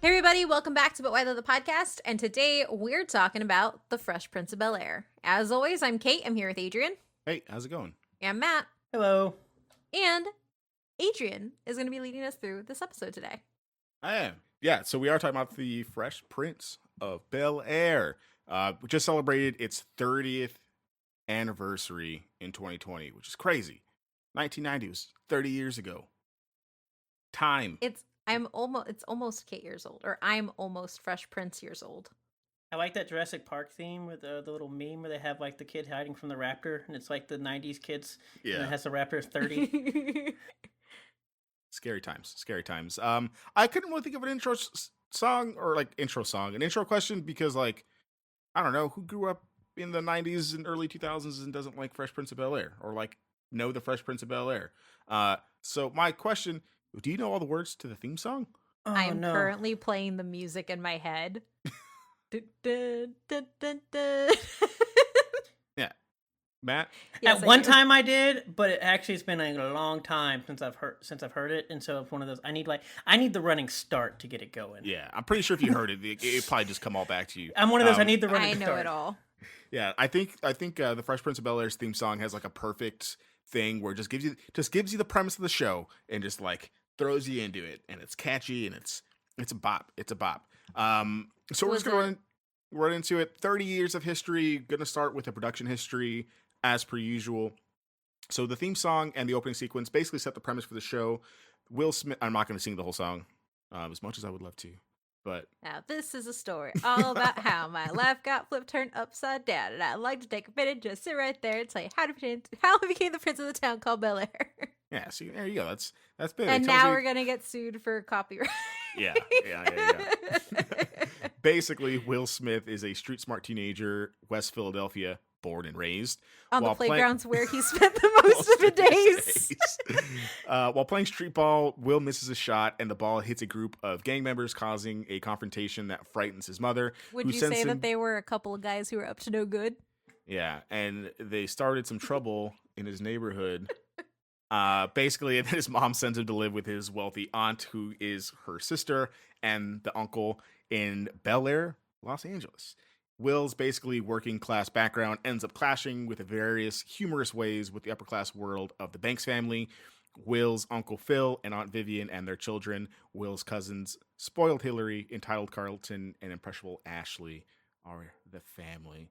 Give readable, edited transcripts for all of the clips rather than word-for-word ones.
Hey everybody, welcome back to But Why Though the podcast, and today we're talking about the Fresh Prince of Bel-Air. As always, I'm Kate, I'm here with Adrian. Hey, how's it going? And Matt. Hello. And Adrian is going to be leading us through this episode today. I am. Yeah, so we are talking about the Fresh Prince of Bel-Air. We just celebrated its 30th anniversary in 2020, which is crazy. 1990 was 30 years ago. Time. It's almost Kate years old, or I'm almost Fresh Prince years old. I like that Jurassic Park theme with the little meme where they have like the kid hiding from the raptor, and it's like the 90s kids. Yeah. And it has the raptor 30. Scary times. Scary times. I couldn't really think of an intro song or like an intro question because like, I don't know, who grew up in the 90s and early 2000s and doesn't like Fresh Prince of Bel-Air or like know the Fresh Prince of Bel-Air? So my question, do you know all the words to the theme song? Oh, I'm no. currently playing the music in my head. Yeah. Matt? Yes, At I one do. time I did, but it's been a long time since I've heard it, and so it's one of those I need the running start to get it going. Yeah, I'm pretty sure if you heard it, it probably just come all back to you. I'm one of those I need the running I start. know it all. Yeah, I think the Fresh Prince of Bel-Air's theme song has like a perfect thing where it just gives you the premise of the show and just like throws you into it, and it's catchy and it's a bop. It's a bop. So we're just gonna run into it. 30 years of history. Gonna start with the production history as per usual. So the theme song and the opening sequence basically set the premise for the show. Will Smith. I'm not gonna sing the whole song, as much as I would love to, but Now, this is a story all about how my life got flipped, turned upside down, and I'd like to take a minute, just sit right there and tell you how I became the prince of the town called Bel-Air. yeah. See, there you go. That's big. And It tells now you- we're gonna get sued for copyright. Yeah. Basically, Will Smith is a street smart teenager, West Philadelphia, born and raised. On the While playgrounds where he spent the most of his days. While playing street ball, Will misses a shot, and the ball hits a group of gang members, causing a confrontation that frightens his mother. Would who you sends say him- that they were a couple of guys who were up to no good? Yeah, and they started some trouble in his neighborhood. Basically, and his mom sends him to live with his wealthy aunt, who is her sister, and the uncle in Bel-Air, Los Angeles. Will's basically working class background ends up clashing with various humorous ways with the upper class world of the Banks family. Will's Uncle Phil and Aunt Vivian and their children, Will's cousins, spoiled Hillary, entitled Carlton, and impressionable Ashley are the family.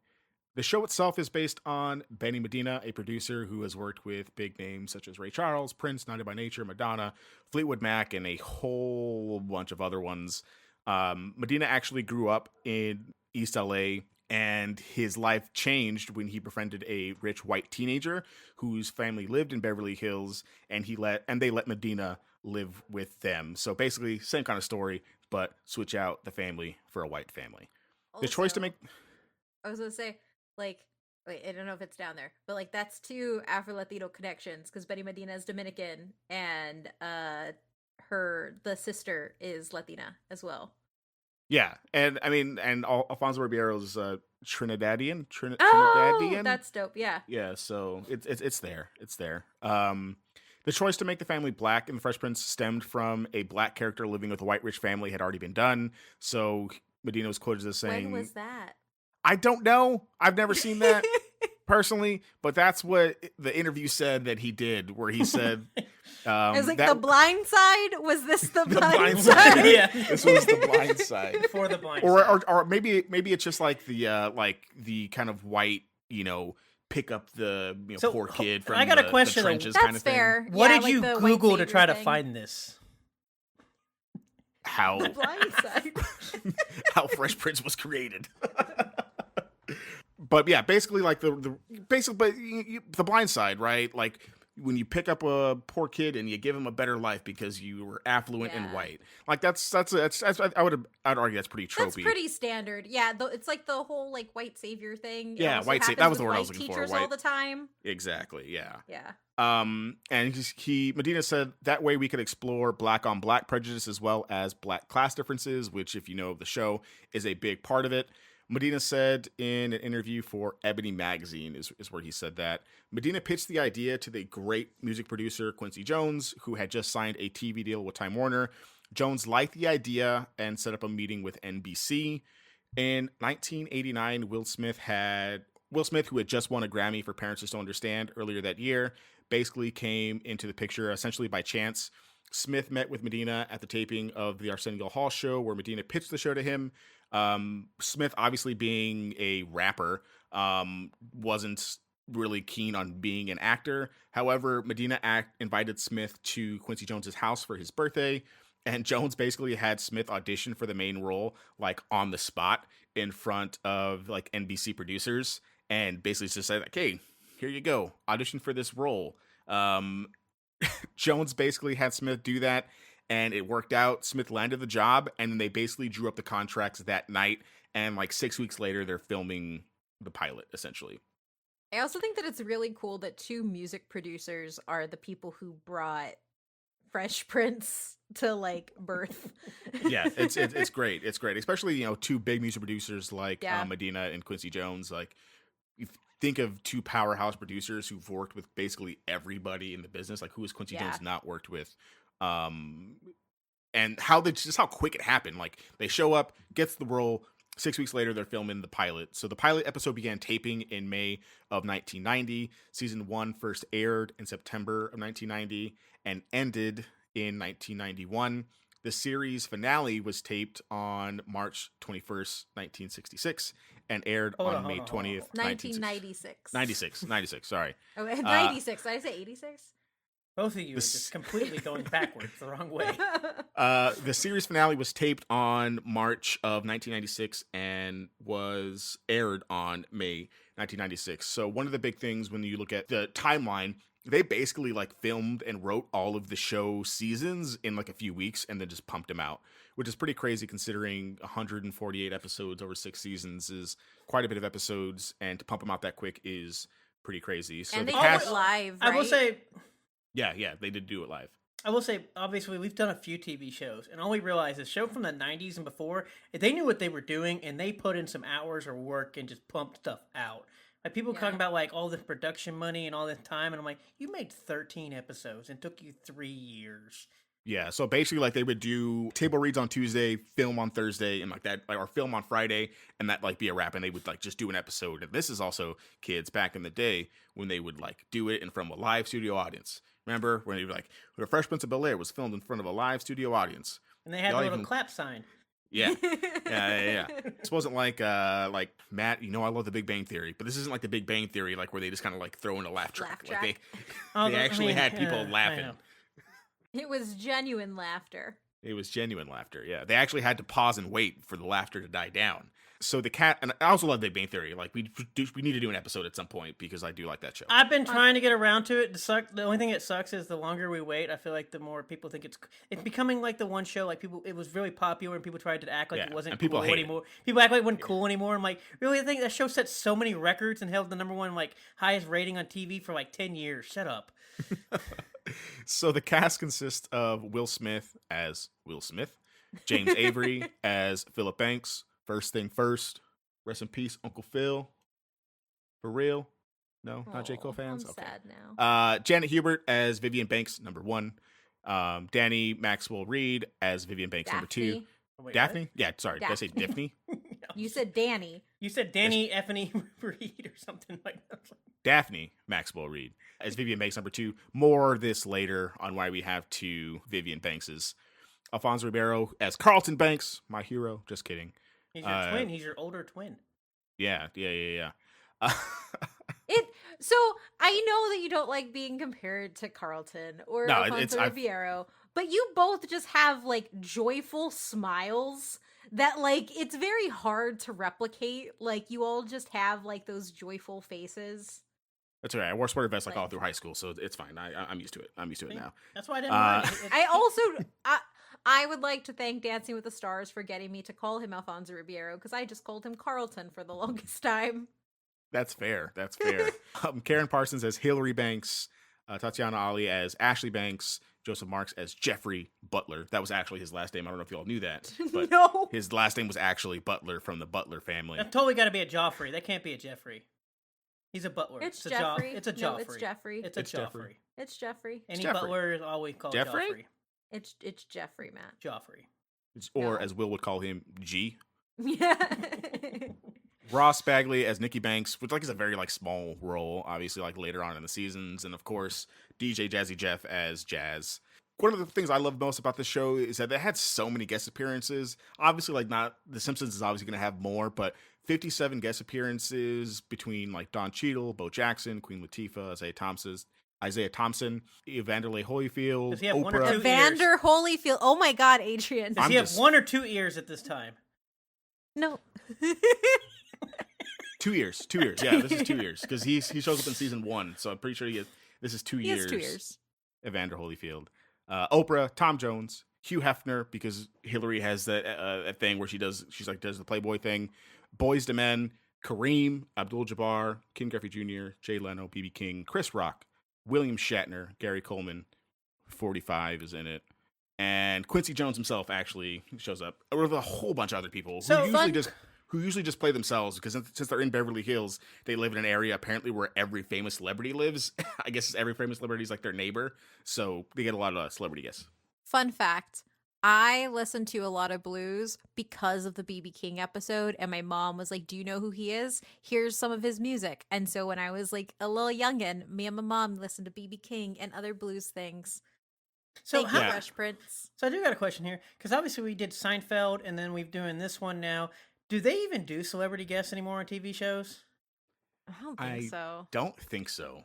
The show itself is based on Benny Medina, a producer who has worked with big names such as Ray Charles, Prince, 90 by Nature, Madonna, Fleetwood Mac, and a whole bunch of other ones. Medina actually grew up in East LA, and his life changed when he befriended a rich white teenager whose family lived in Beverly Hills, and they let Medina live with them. So basically, same kind of story, but switch out the family for a white family. The choice to Also, make I was gonna say, like, wait, I don't know if it's down there, but like that's two Afro-Latino connections because Betty Medina is Dominican and the sister is Latina as well. Yeah, and I mean, and Alfonso Ribeiro's Trinidadian. Oh, Trinidadian. that's dope. Yeah. Yeah, so it's there. It's there. The choice to make the family black in The Fresh Prince stemmed from a black character living with a white rich family had already been done. So Medina was quoted as saying, When was that? "I don't know. I've never seen that personally, but that's what the interview said that he did, where he said." I was like, that- The Blind Side? Was this The The Blind, Blind Side? Side. Yeah. This was The Blind Side. For the blind. or, side. or maybe it's just like the kind of white, pick up the So, poor kid from I got a the question, though. trenches That's kind of thing. fair. What Yeah, did like you the white Google to savior try to thing. find this? How The Blind Side. how Fresh Prince was created. But yeah, basically like the blind side, right? Like when you pick up a poor kid and you give him a better life because you were affluent and Yeah. white. Like that's I'd argue that's pretty tropey. That's pretty standard. Yeah, it's like the whole like white savior thing. It Yeah, also white sa- happens that was with the word I white was looking for, teachers white- all the time. Exactly, yeah. Yeah. And Medina said that way we could explore black on black prejudice as well as black class differences, which, if you know the show, is a big part of it. Medina said in an interview for Ebony Magazine is where he said that Medina pitched the idea to the great music producer Quincy Jones, who had just signed a TV deal with Time Warner. Jones liked the idea and set up a meeting with NBC. In 1989, Will Smith, who had just won a Grammy for Parents Just Don't Understand earlier that year, basically came into the picture essentially by chance. Smith met with Medina at the taping of the Arsenio Hall show, where Medina pitched the show to him. Smith, obviously being a rapper, wasn't really keen on being an actor. However, Medina invited Smith to Quincy Jones's house for his birthday, and Jones basically had Smith audition for the main role, like on the spot in front of like NBC producers, and basically just said, like, "Hey, here you go, audition for this role." Jones basically had Smith do that, and it worked out. Smith landed the job, and then they basically drew up the contracts that night. And like 6 weeks later, they're filming the pilot, essentially. I also think that it's really cool that two music producers are the people who brought Fresh Prince to like birth. Yeah, it's great. It's great, especially two big music producers like Medina and Quincy Jones. Like, you think of two powerhouse producers who've worked with basically everybody in the business. Like, who has Quincy Jones not worked with? And how quick it happened. Like, they show up, gets the role. 6 weeks later, they're filming the pilot. So the pilot episode began taping in May of 1990. Season 1 first aired in September of 1990 and ended in 1991. The series finale was taped on March 21st, 1966, and aired on May 20th, 1996. 96, sorry. Oh, 96. Did I say 86? Both of you are just completely going backwards the wrong way. The series finale was taped on March of 1996 and was aired on May 1996. So one of the big things when you look at the timeline, they basically like filmed and wrote all of the show seasons in like a few weeks and then just pumped them out, which is pretty crazy considering 148 episodes over 6 seasons is quite a bit of episodes, and to pump them out that quick is pretty crazy. So and the they cast, did it live, right? I will say... Yeah, they did do it live. I will say, obviously, we've done a few TV shows, and all we realize is show from the 90s and before, they knew what they were doing, and they put in some hours or work and just pumped stuff out. Like, people talking about, like, all the production money and all this time, and I'm like, you made 13 episodes, and it took you 3 years. Yeah, so basically, like, they would do table reads on Tuesday, film on Thursday, and like that, like, or film on Friday, and that like be a wrap, and they would like just do an episode. And this is also, kids, back in the day when they would like do it in front of a live studio audience. Remember when they were like, the Fresh Prince of Bel-Air was filmed in front of a live studio audience, and they had a little clap sign. Yeah. This wasn't like Matt, I love The Big Bang Theory, but this isn't like The Big Bang Theory, like where they just kind of like throw in a laugh track. Like they actually had people laughing. It was genuine laughter. It was genuine laughter. Yeah, they actually had to pause and wait for the laughter to die down. So the cat, and I also love Big Bang Theory. Like we need to do an episode at some point because I do like that show. I've been trying to get around to it. The only thing that sucks is the longer we wait, I feel like the more people think it's becoming like the one show. Like it was really popular and people tried to act like it wasn't cool anymore. People act like it wasn't cool anymore. I'm like, really? I think that show set so many records and held the #1 like highest rating on TV for like 10 years. Shut up. So the cast consists of Will Smith as Will Smith, James Avery as Philip Banks. First thing first, rest in peace, Uncle Phil. For real? No, not J. Cole fans? I'm okay. sad now. Janet Hubert as Vivian Banks, #1. Danny Maxwell Reed as Vivian Banks, #2. Oh, wait, Daphne? what? Yeah, sorry. Did I say Daphne? You said Danny. You said Danny Effany Reed or something like that. Daphne Maxwell Reed as Vivian Banks, #2. More of this later on why we have 2 Vivian Bankses. Alfonso Ribeiro as Carlton Banks, my hero. Just kidding. He's your twin. He's your older twin. Yeah. So I know that you don't like being compared to Carlton or Alfonso Ribeiro, but you both just have like joyful smiles that like it's very hard to replicate. Like you all just have like those joyful faces. That's all right. I wore sweater vests like all through high school, so it's fine. I'm used to it. I'm used to it now. That's why I didn't mind it. I would like to thank Dancing with the Stars for getting me to call him Alfonso Ribeiro because I just called him Carlton for the longest time. That's fair. Karen Parsons as Hillary Banks, Tatiana Ali as Ashley Banks, Joseph Marks as Jeffrey Butler. That was actually his last name. I don't know if you all knew that, but No. His last name was actually Butler from the Butler family. That's totally got to be a Joffrey. That can't be a Jeffrey. He's a butler. It's Jeffrey. It's a Joffrey. No, it's Jeffrey. It's a Joffrey. It's Jeffrey. Any Jeffrey. butler is always called Jeffrey? Joffrey. It's Jeffrey, Matt. Joffrey. Or as Will would call him, G. Yeah. Ross Bagley as Nikki Banks, which like is a very like small role, obviously like later on in the seasons, and of course DJ Jazzy Jeff as Jazz. One of the things I love most about this show is that it had so many guest appearances. Obviously, like not The Simpsons is obviously going to have more, but 57 guest appearances between like Don Cheadle, Bo Jackson, Queen Latifah, Isaiah Thompson, Evander Holyfield, Does he have Oprah. one or two Evander Holyfield. Oh my God, Adrian. Does he have 1 or 2 ears at this time? No. 2 years. 2 years. Yeah, this is 2 years because he shows up in season 1, so I'm pretty sure this is 2 years. He has 2 years. Evander Holyfield, Oprah, Tom Jones, Hugh Hefner, because Hillary has that thing where she does the Playboy thing. Boys to Men, Kareem Abdul-Jabbar, Ken Griffey Jr., Jay Leno, BB King, Chris Rock, William Shatner, Gary Coleman, 45 is in it. And Quincy Jones himself actually shows up, with a whole bunch of other people who usually just play themselves, because since they're in Beverly Hills, they live in an area apparently where every famous celebrity lives. I guess every famous celebrity is like their neighbor, so they get a lot of celebrity guests. Fun fact, I listened to a lot of blues because of the BB King episode, and my mom was like, do you know who he is? Here's some of his music. And so when I was like a little youngin', me and my mom listened to BB King and other blues things. So Thank you, Fresh Prince. So I do got a question here, because obviously we did Seinfeld, and then we're doing this one now. Do they even do celebrity guests anymore on TV shows? I don't think so. Don't think so.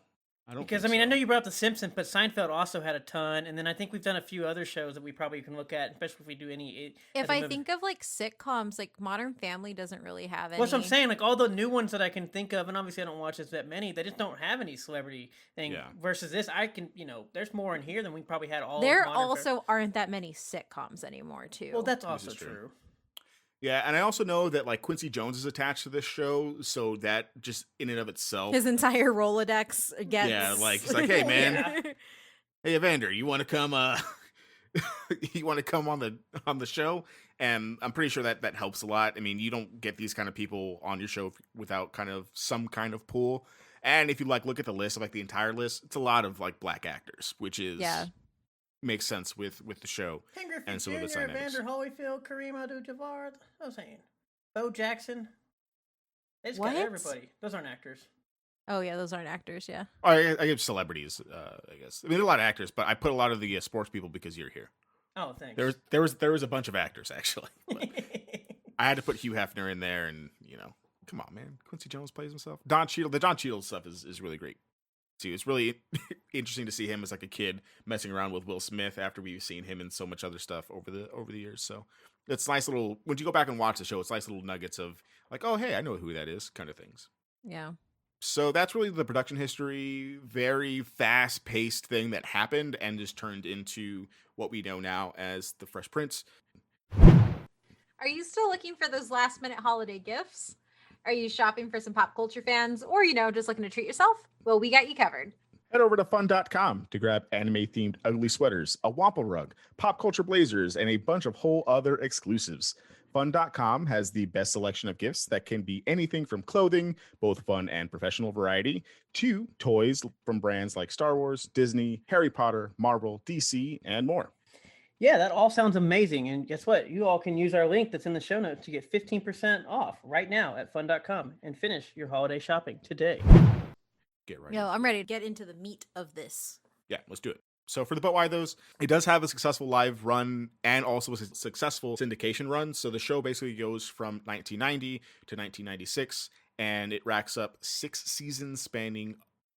Because, I mean, I know you brought up The Simpsons, but Seinfeld also had a ton, and then I think we've done a few other shows that we probably can look at, especially if we do any... If I think of, like, sitcoms, like, Modern Family doesn't really have any. Well, that's what I'm saying. Like, all the new ones that I can think of, and obviously I don't watch that many, they just don't have any celebrity thing. Yeah. Versus this, I can, there's more in here than we probably had all There also aren't that many sitcoms anymore, too. Well, that's also true. Yeah, and I also know that like Quincy Jones is attached to this show, so that just in and of itself, his entire Rolodex gets. Yeah, like it's like, hey man, hey Evander, you want to come? You want to come on the show? And I'm pretty sure that helps a lot. I mean, you don't get these kind of people on your show without kind of some kind of pool. And if you like look at the list of like the entire list, it's a lot of like black actors, which is makes sense with the show. Ken Griffey Jr., Evander Holyfield, Kareem Abdul-Jabbar. I was saying, Bo Jackson. They just got everybody. Those aren't actors. Oh yeah, those aren't actors. Yeah. I give celebrities. I guess. I mean, there are a lot of actors, but I put a lot of the sports people because you're here. Oh, thanks. There was a bunch of actors actually. I had to put Hugh Hefner in there, and come on, man. Quincy Jones plays himself. Don Cheadle. The Don Cheadle stuff is really great. too. It's really interesting to see him as like a kid messing around with Will Smith after we've seen him in so much other stuff over the years. So it's nice little, when you go back and watch the show, it's nice little nuggets of like, oh, hey, I know who that is kind of things. Yeah. So that's really the production history, very fast-paced thing that happened and just turned into what we know now as the Fresh Prince. Are you still looking for those last-minute holiday gifts? Are you shopping for some pop culture fans or, just looking to treat yourself? Well, we got you covered. Head over to fun.com to grab anime-themed ugly sweaters, a Wampa rug, pop culture blazers, and a bunch of whole other exclusives. Fun.com has the best selection of gifts that can be anything from clothing, both fun and professional variety, to toys from brands like Star Wars, Disney, Harry Potter, Marvel, DC, and more. Yeah, that all sounds amazing. And guess what? You all can use our link that's in the show notes to get 15% off right now at fun.com and finish your holiday shopping today. Get right. Yo, I'm ready to get into the meat of this. Yeah, let's do it. So for the But Why Those, it does have a successful live run and also a successful syndication run. So the show basically goes from 1990 to 1996, and it racks up 6 seasons spanning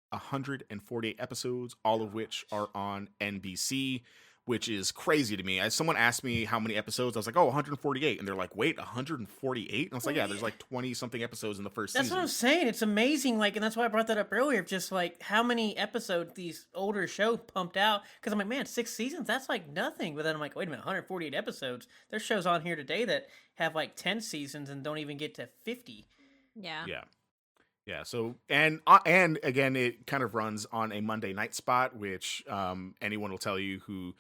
148 episodes, all of which are on NBC, which is crazy to me. As someone asked me how many episodes, I was like, 148. And they're like, wait, 148? And I was like, yeah, there's like 20-something episodes in the first season. That's what I'm saying. It's amazing. And that's why I brought that up earlier. Just how many episodes these older shows pumped out. Because I'm like, man, 6 seasons? That's like nothing. But then I'm like, wait a minute, 148 episodes? There's shows on here today that have 10 seasons and don't even get to 50. Yeah. Yeah. Yeah, so, and again, it kind of runs on a Monday night spot, which anyone will tell you who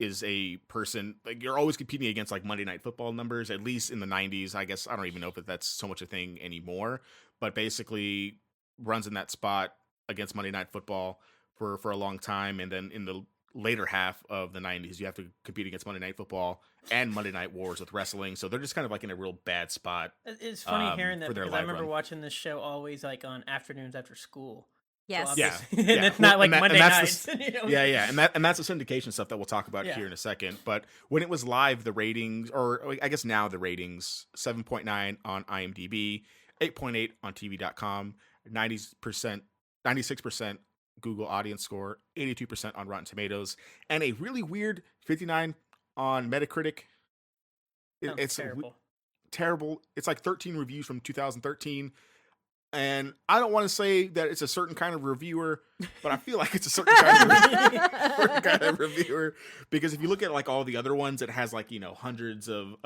is a person, you're always competing against Monday Night Football numbers, at least in the 90s. I guess I don't even know if that's so much a thing anymore, but basically runs in that spot against Monday Night Football for a long time. And then in the later half of the 90s. You have to compete against Monday Night Football and Monday Night Wars with wrestling. So they're just kind of like in a real bad spot. It's funny hearing that because I remember run. watching this show always like on afternoons after school. Yes. So yeah. And it's not like Monday nights. Yeah. And that's the syndication stuff that we'll talk about here in a second. But when it was live, the ratings, or I guess now the ratings, 7.9 on IMDb, 8.8 on TV.com, 96% Google audience score, 82% on Rotten Tomatoes, and a really weird 59 on Metacritic. It's terrible. It's like 13 reviews from 2013. And I don't want to say that it's a certain kind of reviewer, but I feel like it's a certain kind of reviewer, because if you look at like all the other ones, it has like, hundreds of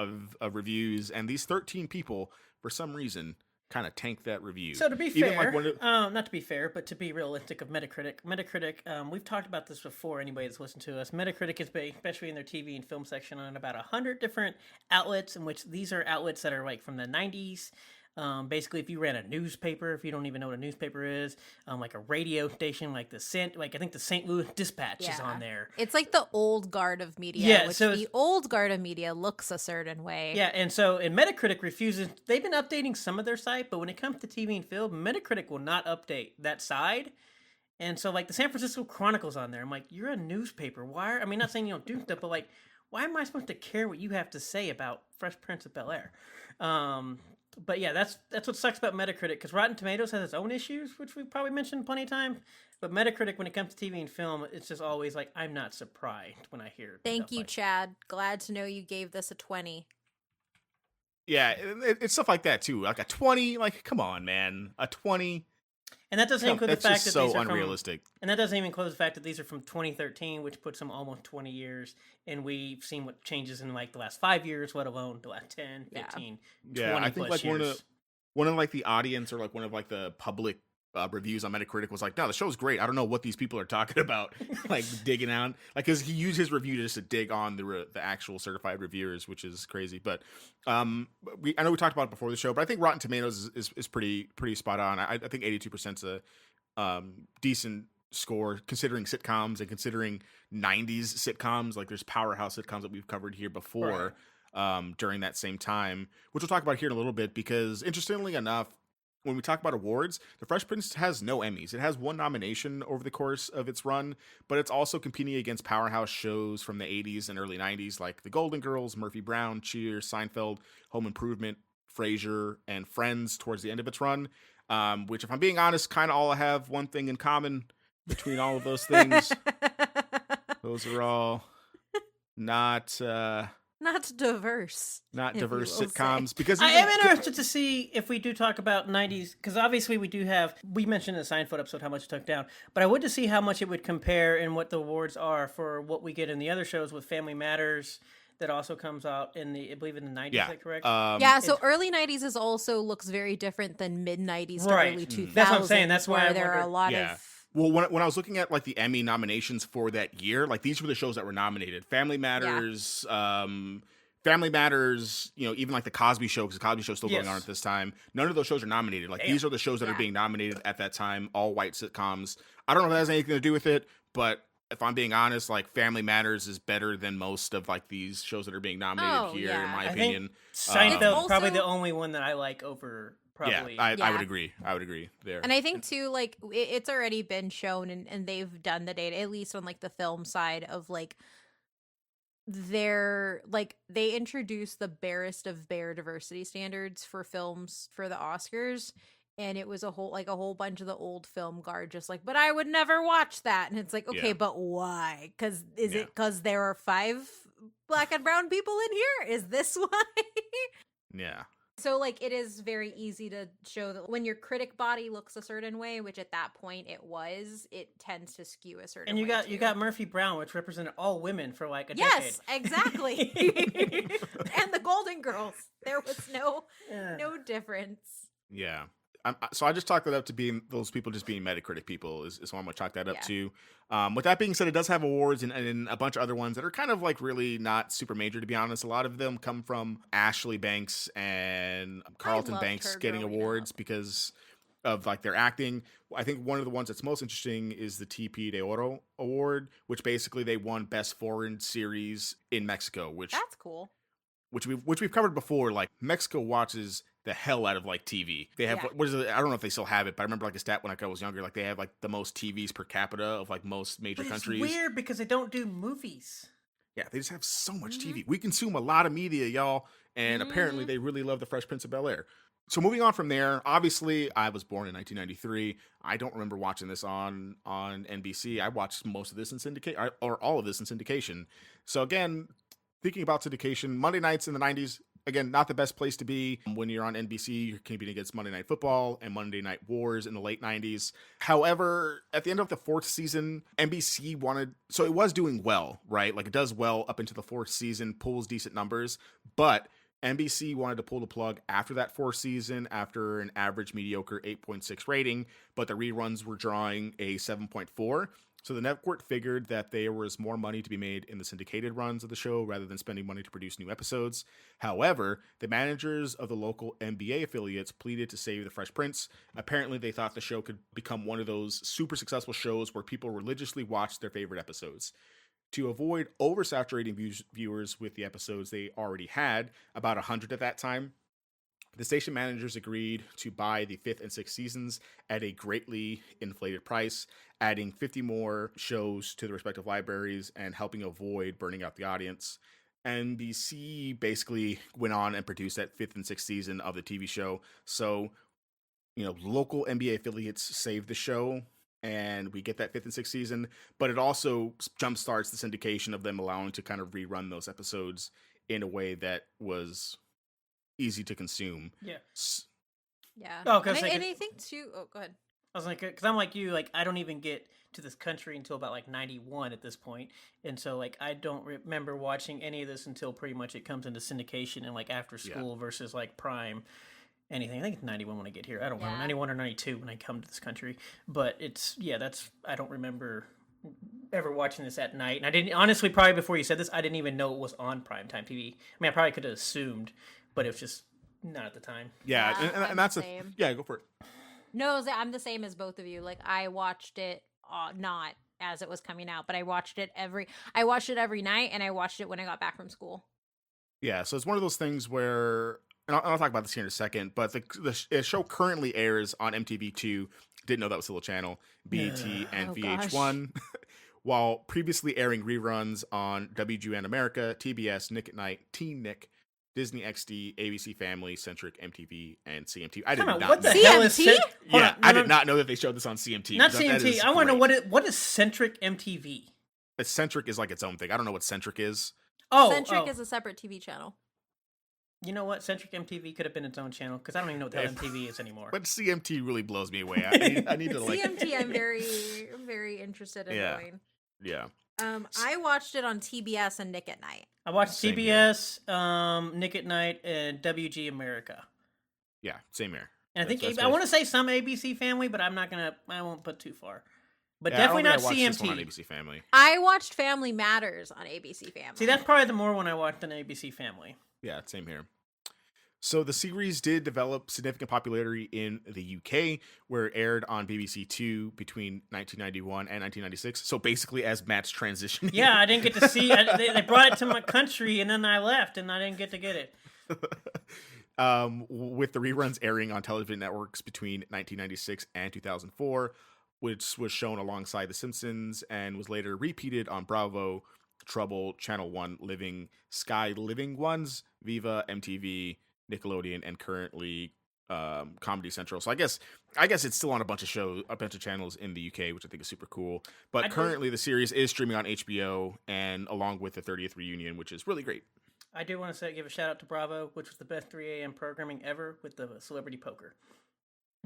reviews, and these 13 people, for some reason, kind of tank that review. So to be fair, not to be fair, but to be realistic of Metacritic, we've talked about this before, anybody that's listened to us. Metacritic is based, especially in their TV and film section, on about 100 different outlets, in which these are outlets that are like from the 90s. Basically, if you ran a newspaper, if you don't even know what a newspaper is, like a radio station, like I think the St. Louis Dispatch is on there. It's like the old guard of media. Yeah, which the old guard of media looks a certain way. Yeah, and so and Metacritic refuses. They've been updating some of their site, but when it comes to TV and film, Metacritic will not update that side. And so, like the San Francisco Chronicle's on there. I'm like, you're a newspaper. Why? I mean, not saying you don't do stuff, but like, why am I supposed to care what you have to say about Fresh Prince of Bel-Air? But yeah, that's what sucks about Metacritic, because Rotten Tomatoes has its own issues, which we've probably mentioned plenty of times. But Metacritic, when it comes to TV and film, it's just always like, I'm not surprised when I hear. Thank you, Chad. Glad to know you gave this a 20. Yeah, it's stuff like that too. Like a 20, like come on, man, a 20. And that doesn't include the fact that so these are unrealistic. And that doesn't even include the fact that these are from 2013, which puts them almost 20 years. And we've seen what changes in like the last 5 years, let alone the last 10, 15, 20 I think like years. one of like the audience, or like one of like the public reviews on Metacritic was like, no, the show's great. I don't know what these people are talking about, like digging out, like, because he used his review just to dig on the actual certified reviewers, which is crazy. But I know we talked about it before the show, but I think Rotten Tomatoes is pretty spot on. I think 82% is a decent score considering sitcoms and considering 90s sitcoms. Like there's powerhouse sitcoms that we've covered here before during that same time, which we'll talk about here in a little bit, because interestingly enough, when we talk about awards, The Fresh Prince has no Emmys. It has one nomination over the course of its run, but it's also competing against powerhouse shows from the 80s and early 90s like The Golden Girls, Murphy Brown, Cheers, Seinfeld, Home Improvement, Frasier, and Friends towards the end of its run, which, if I'm being honest, kind of all have one thing in common between all of those things. Those are all not diverse. Not diverse sitcoms. Because I am interested to see if we do talk about 90s, because obviously we mentioned in the Seinfeld episode how much it took down, but I would to see how much it would compare and what the awards are for what we get in the other shows with Family Matters. That also comes out I believe in the 90s, is that correct? So early 90s looks very different than mid 90s to early 2000s. That's what I'm saying. That's why there are a lot of... Well, when I was looking at like the Emmy nominations for that year, like these were the shows that were nominated. Family Matters, even like the Cosby Show, because the Cosby Show is still going on at this time. None of those shows are nominated. Like these are the shows that are being nominated at that time, all white sitcoms. I don't know if that has anything to do with it, but if I'm being honest, like Family Matters is better than most of like these shows that are being nominated here, in my opinion. Seinfeld's probably the only one that I like over. Probably. Yeah, I would agree. I would agree there. And I think too, like it's already been shown, and they've done the data, at least on like the film side of like they introduced the barest of bare diversity standards for films for the Oscars. And it was a whole bunch of the old film guard just like, but I would never watch that. And it's like, okay, but why? Because it because there are 5 black and brown people in here? Is this why? Yeah. So like it is very easy to show that when your critic body looks a certain way, which at that point it tends to skew a certain way. And you got Murphy Brown, which represented all women for like a decade. Yes, exactly. And the Golden Girls. There was no difference. Yeah. So I just chalked that up to being those people just being Metacritic people is what I'm going to chalk that up to. With that being said, it does have awards and a bunch of other ones that are kind of like really not super major, to be honest. A lot of them come from Ashley Banks and Carlton Banks getting awards because of like their acting. I think one of the ones that's most interesting is the TP de Oro Award, which basically they won Best Foreign Series in Mexico, that's cool. Which we've covered before. Like Mexico watches the hell out of like TV. They have what is it? I don't know if they still have it, but I remember like a stat when like I was younger, like they have like the most TVs per capita of like most major countries. It's weird because they don't do movies. Yeah, they just have so much TV. We consume a lot of media, y'all, and apparently they really love the Fresh Prince of Bel-Air. So moving on from there, obviously I was born in 1993. I don't remember watching this on NBC. I watched most of this in syndication, or all of this in syndication. So again, thinking about syndication, Monday nights in the 90s, again, not the best place to be. When you're on NBC, you're competing against Monday Night Football and Monday Night Wars in the late 90s. However, at the end of the fourth season, NBC so it was doing well, right? Like it does well up into the fourth season, pulls decent numbers, but NBC wanted to pull the plug after that fourth season, after an average mediocre 8.6 rating, but the reruns were drawing a 7.4. So the network figured that there was more money to be made in the syndicated runs of the show rather than spending money to produce new episodes. However, the managers of the local NBA affiliates pleaded to save the Fresh Prince. Apparently, they thought the show could become one of those super successful shows where people religiously watch their favorite episodes. To avoid oversaturating viewers with the episodes they already had, about 100 at that time, the station managers agreed to buy the 5th and 6th seasons at a greatly inflated price, adding 50 more shows to the respective libraries and helping avoid burning out the audience. NBC basically went on and produced that 5th and 6th season of the TV show. So, local NBA affiliates saved the show, and we get that 5th and 6th season, but it also jumpstarts the syndication of them allowing to kind of rerun those episodes in a way that was easy to consume. Yeah. Yeah. Oh, and I think too. Oh, go ahead. I was like, because I'm like you, like I don't even get to this country until about like 91 at this point, and so like I don't remember watching any of this until pretty much it comes into syndication and like after school versus like prime. Anything. I think it's 91 when I get here. I don't remember 91 or 92 when I come to this country, but I don't remember ever watching this at night. And I didn't, honestly, probably before you said this, I didn't even know it was on primetime TV. I mean, I probably could have assumed, but it was just not at the time. Yeah, and that's go for it. No, I'm the same as both of you. Like I watched it not as it was coming out, but I watched it every night, and I watched it when I got back from school. Yeah, so it's one of those things where, and I'll talk about this here in a second, but the show currently airs on MTV2. Didn't know that was still a channel, BET, and VH1. While previously airing reruns on WGN America, TBS, Nick at Night, Teen Nick, Disney XD, ABC Family, Centric, MTV, and CMT. I did not know. What the hell is I did not know that they showed this on CMT. Not CMT. I want to know what is Centric MTV? Centric is like its own thing. I don't know what Centric is. Centric is a separate TV channel. You know what? Centric MTV could have been its own channel because I don't even know what the hell MTV is anymore. But CMT really blows me away. I need to like CMT. I'm very, very interested in knowing. Yeah. I watched it on TBS and Nick at Night. I watched TBS, Nick at Night, and WG America. Yeah, same here. And I think I want to say some ABC Family, but I won't put too far. But definitely not CMT. This one on ABC Family. I watched Family Matters on ABC Family. See, that's probably the more one I watched than ABC Family. Yeah, same here. So the series did develop significant popularity in the UK, where it aired on BBC Two between 1991 and 1996. So basically, as Matt's transitioning. Yeah, I didn't get to see. They brought it to my country, and then I left, and I didn't get to get it. With the reruns airing on television networks between 1996 and 2004, which was shown alongside The Simpsons and was later repeated on Bravo, Trouble, Channel 1, Living, Sky Living Ones, Viva, MTV, Nickelodeon, and currently Comedy Central. So I guess it's still on a bunch of channels in the UK, which I think is super cool. But currently the series is streaming on HBO, and along with the 30th reunion, which is really great. I do want to give a shout out to Bravo, which was the best 3 a.m. programming ever with the Celebrity Poker.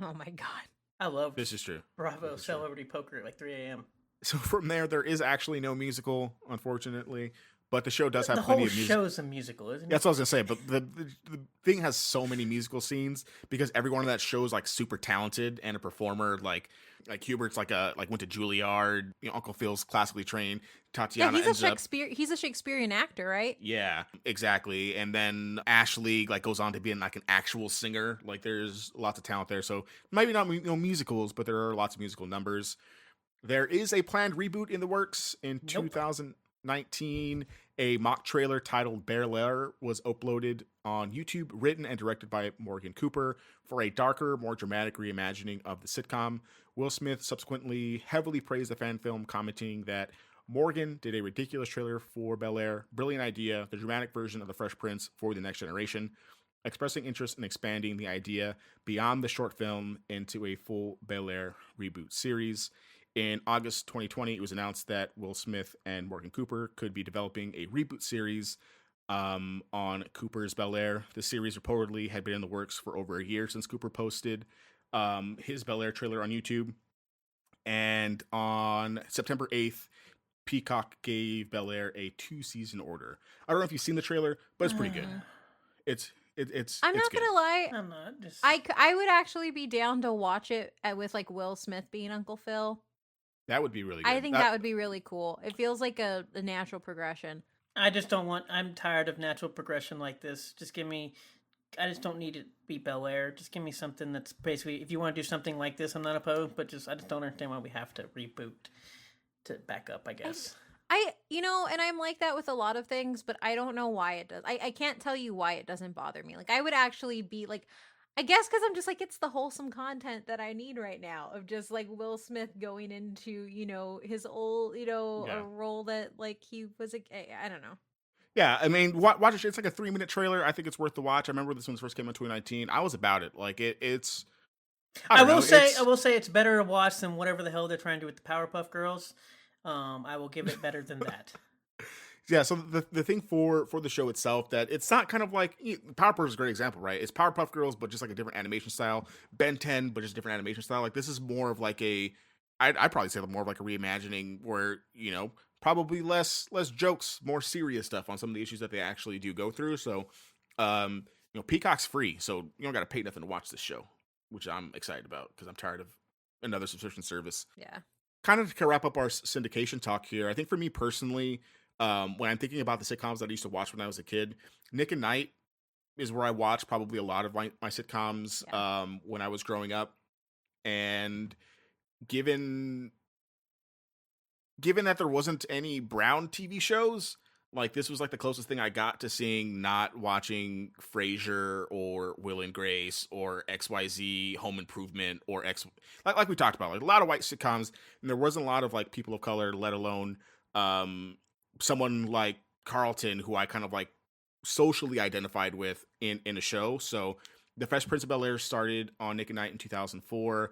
Oh my god, I love this is true. Bravo Celebrity Poker at like 3 a.m. So from there is actually no musical, unfortunately. but the show does have The plenty whole of music. show is a musical, isn't it? That's what I was gonna say. But the thing has so many musical scenes because everyone in that show is like super talented and a performer. Like Hubert's like went to Juilliard. Uncle Phil's classically trained. Tatiana he's a Shakespearean actor, right? Yeah, exactly. And then Ashley like goes on to being like an actual singer. Like there's lots of talent there. So maybe not musicals, but there are lots of musical numbers. There is a planned reboot in the works in 2019. A mock trailer titled Bel-Air was uploaded on YouTube, written and directed by Morgan Cooper for a darker, more dramatic reimagining of the sitcom. Will Smith subsequently heavily praised the fan film, commenting that Morgan did a ridiculous trailer for Bel-Air, brilliant idea, the dramatic version of the Fresh Prince for the next generation, expressing interest in expanding the idea beyond the short film into a full Bel-Air reboot series. In August 2020, it was announced that Will Smith and Morgan Cooper could be developing a reboot series on Cooper's Bel-Air. The series reportedly had been in the works for over a year since Cooper posted his Bel-Air trailer on YouTube. And on September 8th, Peacock gave Bel-Air a 2-season order. I don't know if you've seen the trailer, but it's pretty good. It's I'm not good. gonna lie. I'm not. Just... I would actually be down to watch it with like Will Smith being Uncle Phil. That would be really good. I think that would be really cool. It feels like a natural progression. I just don't want... I'm tired of natural progression like this. Just give me... I just don't need it to be Bel-Air. Just give me something that's basically... If you want to do something like this, I'm not opposed, but I just don't understand why we have to reboot to back up, I guess. And I'm like that with a lot of things, but I don't know why it does. I can't tell you why it doesn't bother me. Like, I would actually be like... I guess because I'm just like, it's the wholesome content that I need right now of just like Will Smith going into, his old, a role that like he was, I don't know. Yeah, I mean, watch it. It's like a 3-minute trailer. I think it's worth the watch. I remember this one first came out in 2019. I was about it. Like it's. I will say it's better to watch than whatever the hell they're trying to do with the Powerpuff Girls. I will give it better than that. Yeah, so the thing for the show itself, that it's not kind of like Powerpuff is a great example, right? It's Powerpuff Girls, but just like a different animation style. Ben 10, but just different animation style. Like this is more of like I'd probably say more of like a reimagining where probably less jokes, more serious stuff on some of the issues that they actually do go through. So, Peacock's free, so you don't got to pay nothing to watch this show, which I'm excited about because I'm tired of another subscription service. Yeah. Kind of to wrap up our syndication talk here, I think for me personally. When I'm thinking about the sitcoms that I used to watch when I was a kid, Nick and Night is where I watched probably a lot of my sitcoms when I was growing up. And given that there wasn't any Brown TV shows, like this was like the closest thing I got to seeing not watching Frasier or Will and Grace or XYZ Home Improvement or like we talked about, like a lot of white sitcoms, and there wasn't a lot of like people of color, let alone someone like Carlton, who I kind of like socially identified with in a show. So the Fresh Prince of Bel-Air started on Nick and Night in 2004.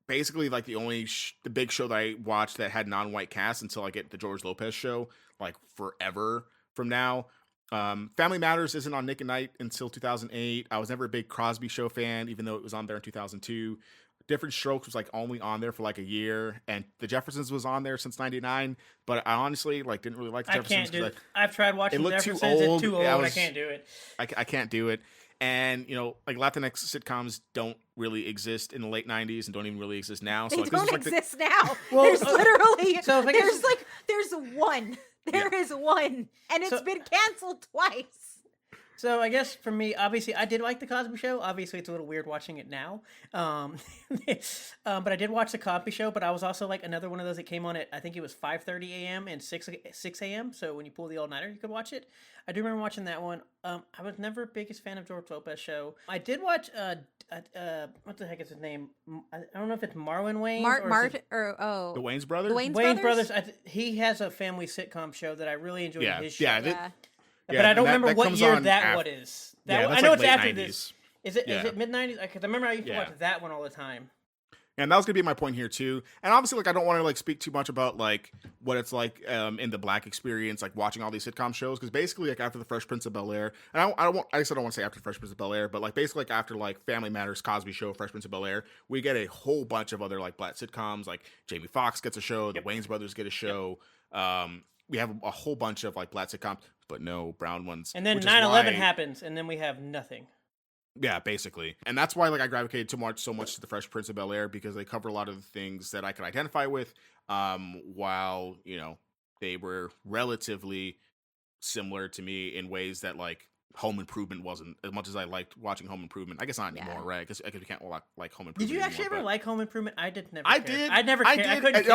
Basically like the big show that I watched that had non-white cast until I get the George Lopez show, like forever from now. Family Matters isn't on Nick and Night until 2008. I was never a big Cosby Show fan, even though it was on there in 2002. Different Strokes was like only on there for like a year, and The Jeffersons was on there since '99. But I honestly like didn't really like The Jeffersons. I can't do it. I've tried watching The Jeffersons. It's too old. I can't do it. I can't do it. And like Latinx sitcoms don't really exist in the late '90s and don't even really exist now. They so like, don't this is like exist now. Well, there's literally there's one. There is one, and it's been canceled twice. So I guess for me, obviously, I did like The Cosby Show. Obviously, it's a little weird watching it now. But I did watch The Cosby Show, but I was also like another one of those that came on at, I think it was 5:30 a.m. and 6 a.m. So when you pull the all-nighter, you could watch it. I do remember watching that one. I was never the biggest fan of George Lopez show. I did watch, what the heck is his name? I don't know if it's Marlon Wayans the Wayans Brothers? The Wayans Brothers? He has a family sitcom show that I really enjoyed his show. Yeah. But I don't remember what year that one is. I know it's after 90s. This. Is it mid-90s? Because I remember I used to watch that one all the time. And that was gonna be my point here too. And obviously, like I don't want to like speak too much about like what it's like in the Black experience, like watching all these sitcom shows. Because basically, like after the Fresh Prince of Bel-Air, and I don't want to say after Fresh Prince of Bel-Air, but like basically like after like Family Matters, Cosby Show, Fresh Prince of Bel-Air, we get a whole bunch of other like Black sitcoms. Like Jamie Foxx gets a show, the Wayans Brothers get a show. we have a whole bunch of like black sitcoms, but no brown ones. And then 9/11 happens, and then we have nothing. Yeah, basically. And that's why like I gravitated so much to the Fresh Prince of Bel-Air, because they cover a lot of the things that I could identify with, while, you know, they were relatively similar to me in ways that like Home Improvement wasn't, as much as I liked watching Home Improvement. I guess not anymore, right? Because we can't like Home Improvement. Did you actually anymore, ever like Home Improvement? I did never. I care. did. I never. Cared. I did.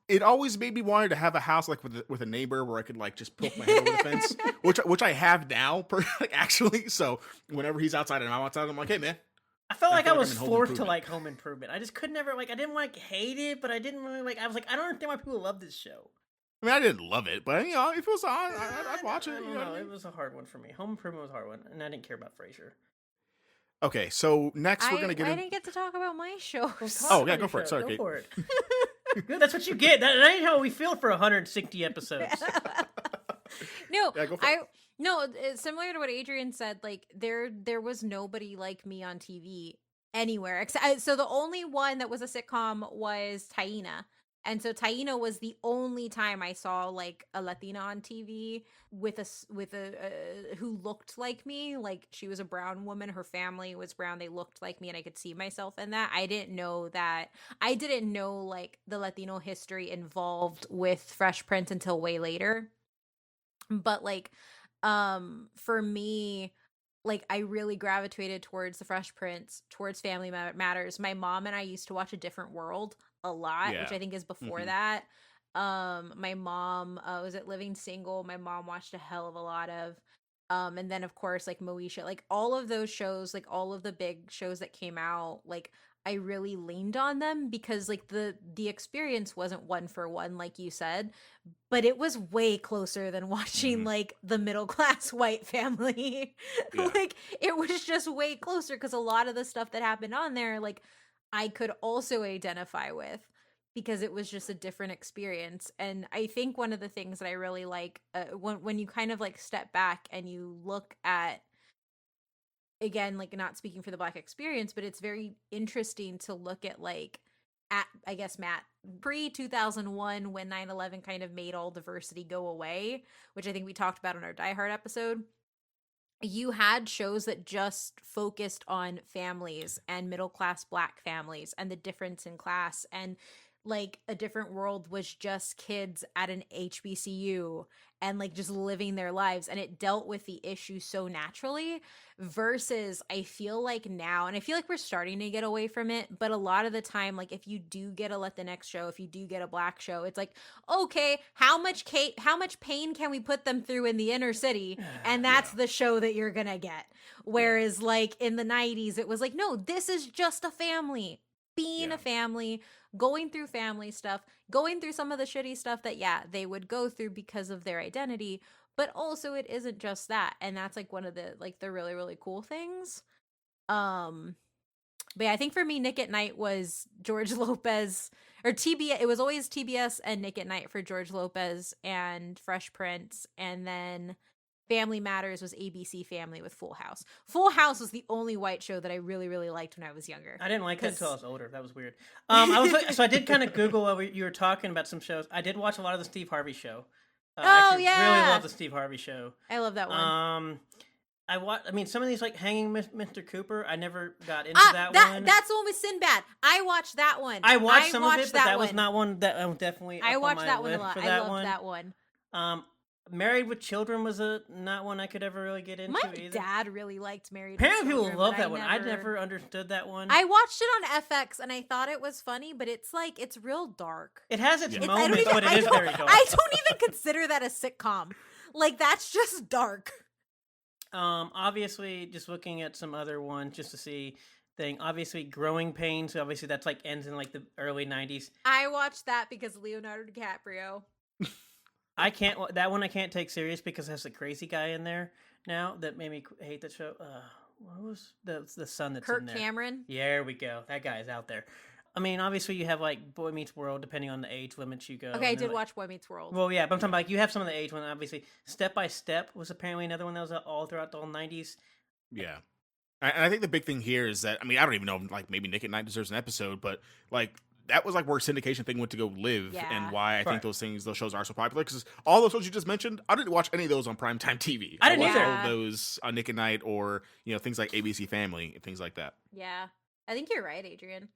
It always made me wanted to have a house like with a neighbor where I could like just poke my head over the fence, which I have now, actually. So whenever he's outside and I'm outside, I'm like, hey man. I felt like I was forced to like Home Improvement. I just could never like. I didn't like hate it, but I didn't really like. I was like, I don't understand why people love this show. I mean, I didn't love it, but, you know, if it was on, I'd watch it. I don't know. It was a hard one for me. Home Improvement was a hard one, and I didn't care about Frasier. Okay, so next we're going to get I didn't get to talk about my show. Oh, yeah, go for it. Sorry, Kate. Go for it. Good, that's what you get. That ain't how we feel for 160 episodes. No, yeah, go for it. No, it's similar to what Adrian said. Like there was nobody like me on TV anywhere. Except, so the only one that was a sitcom was Taina. And so Taina was the only time I saw like a Latina on TV with a who looked like me. Like she was a brown woman, her family was brown, they looked like me, and I could see myself in that. I didn't know like the Latino history involved with Fresh Prince until way later. But like for me, like I really gravitated towards the Fresh Prince, towards Family Matters. My mom and I used to watch A Different World a lot, which I think is before that. My mom was at Living Single. My mom watched a hell of a lot of, and then of course like Moesha, like all of those shows, like all of the big shows that came out, like I really leaned on them because like the experience wasn't one for one, like you said, but it was way closer than watching like the middle class white family. Like it was just way closer because a lot of the stuff that happened on there, like I could also identify with because it was just a different experience. And I think one of the things that I really like when you kind of like step back and you look at, again, like not speaking for the Black experience, but it's very interesting to look at like at, I guess, Matt, pre-2001 when 9/11 kind of made all diversity go away, which I think we talked about in our Die Hard episode. You had shows that just focused on families and middle-class Black families and the difference in class, and like A Different World was just kids at an HBCU and like just living their lives, and it dealt with the issue so naturally versus I feel like now, and I feel like we're starting to get away from it, but a lot of the time, like if you do get a Latinx show, if you do get a Black show, it's like, okay, how much pain can we put them through in the inner city, and that's the show that you're gonna get. Whereas like in the 90s it was like, no, this is just a family being a family, going through family stuff, going through some of the shitty stuff that they would go through because of their identity, but also it isn't just that, and that's like one of the like the really, really cool things. But yeah, I think for me Nick at Night was George Lopez, or TBS. It was always TBS and Nick at Night for George Lopez and Fresh Prince, and then Family Matters was ABC Family with Full House. Full House was the only white show that I really, really liked when I was younger. I didn't like that until I was older. That was weird. So I did kind of Google while you were talking about some shows. I did watch a lot of the Steve Harvey show. I really love the Steve Harvey show. I love that one. I mean, some of these like Hanging Mr. Cooper. I never got into that one. That's the one with Sinbad. I watched that one. I watched some of it, but that was not one that I definitely. I watched that one a lot. I loved that one. Married with Children was not one I could ever really get into either. My dad really liked Married Apparently with Children. People love that one. I never understood that one. I watched it on FX and I thought it was funny, but it's like, it's real dark. It has its moments, but it is very dark. I don't even consider that a sitcom. Like, that's just dark. Obviously, just looking at some other ones just to see thing. Obviously, Growing Pains. So obviously, that's like ends in like the early 90s. I watched that because Leonardo DiCaprio. I can't take serious because it has a crazy guy in there now that made me hate the show. What was the son that's in there? Kirk Cameron. Yeah, there we go. That guy is out there. I mean, obviously you have like Boy Meets World, depending on the age limits you go. Okay, I did watch Boy Meets World. Well, yeah, but I'm talking about like you have some of the age one. Obviously, Step by Step was apparently another one that was all throughout the whole 90s. Yeah, and I think the big thing here is that, I mean, I don't even know, like maybe Nick at Night deserves an episode, but like that was like where syndication thing went to go live, and why I think those shows are so popular. Because all those shows you just mentioned, I didn't watch any of those on primetime TV. I didn't watched either. all of those on Nick at Night, or things like ABC Family and things like that. Yeah, I think you're right, Adrian.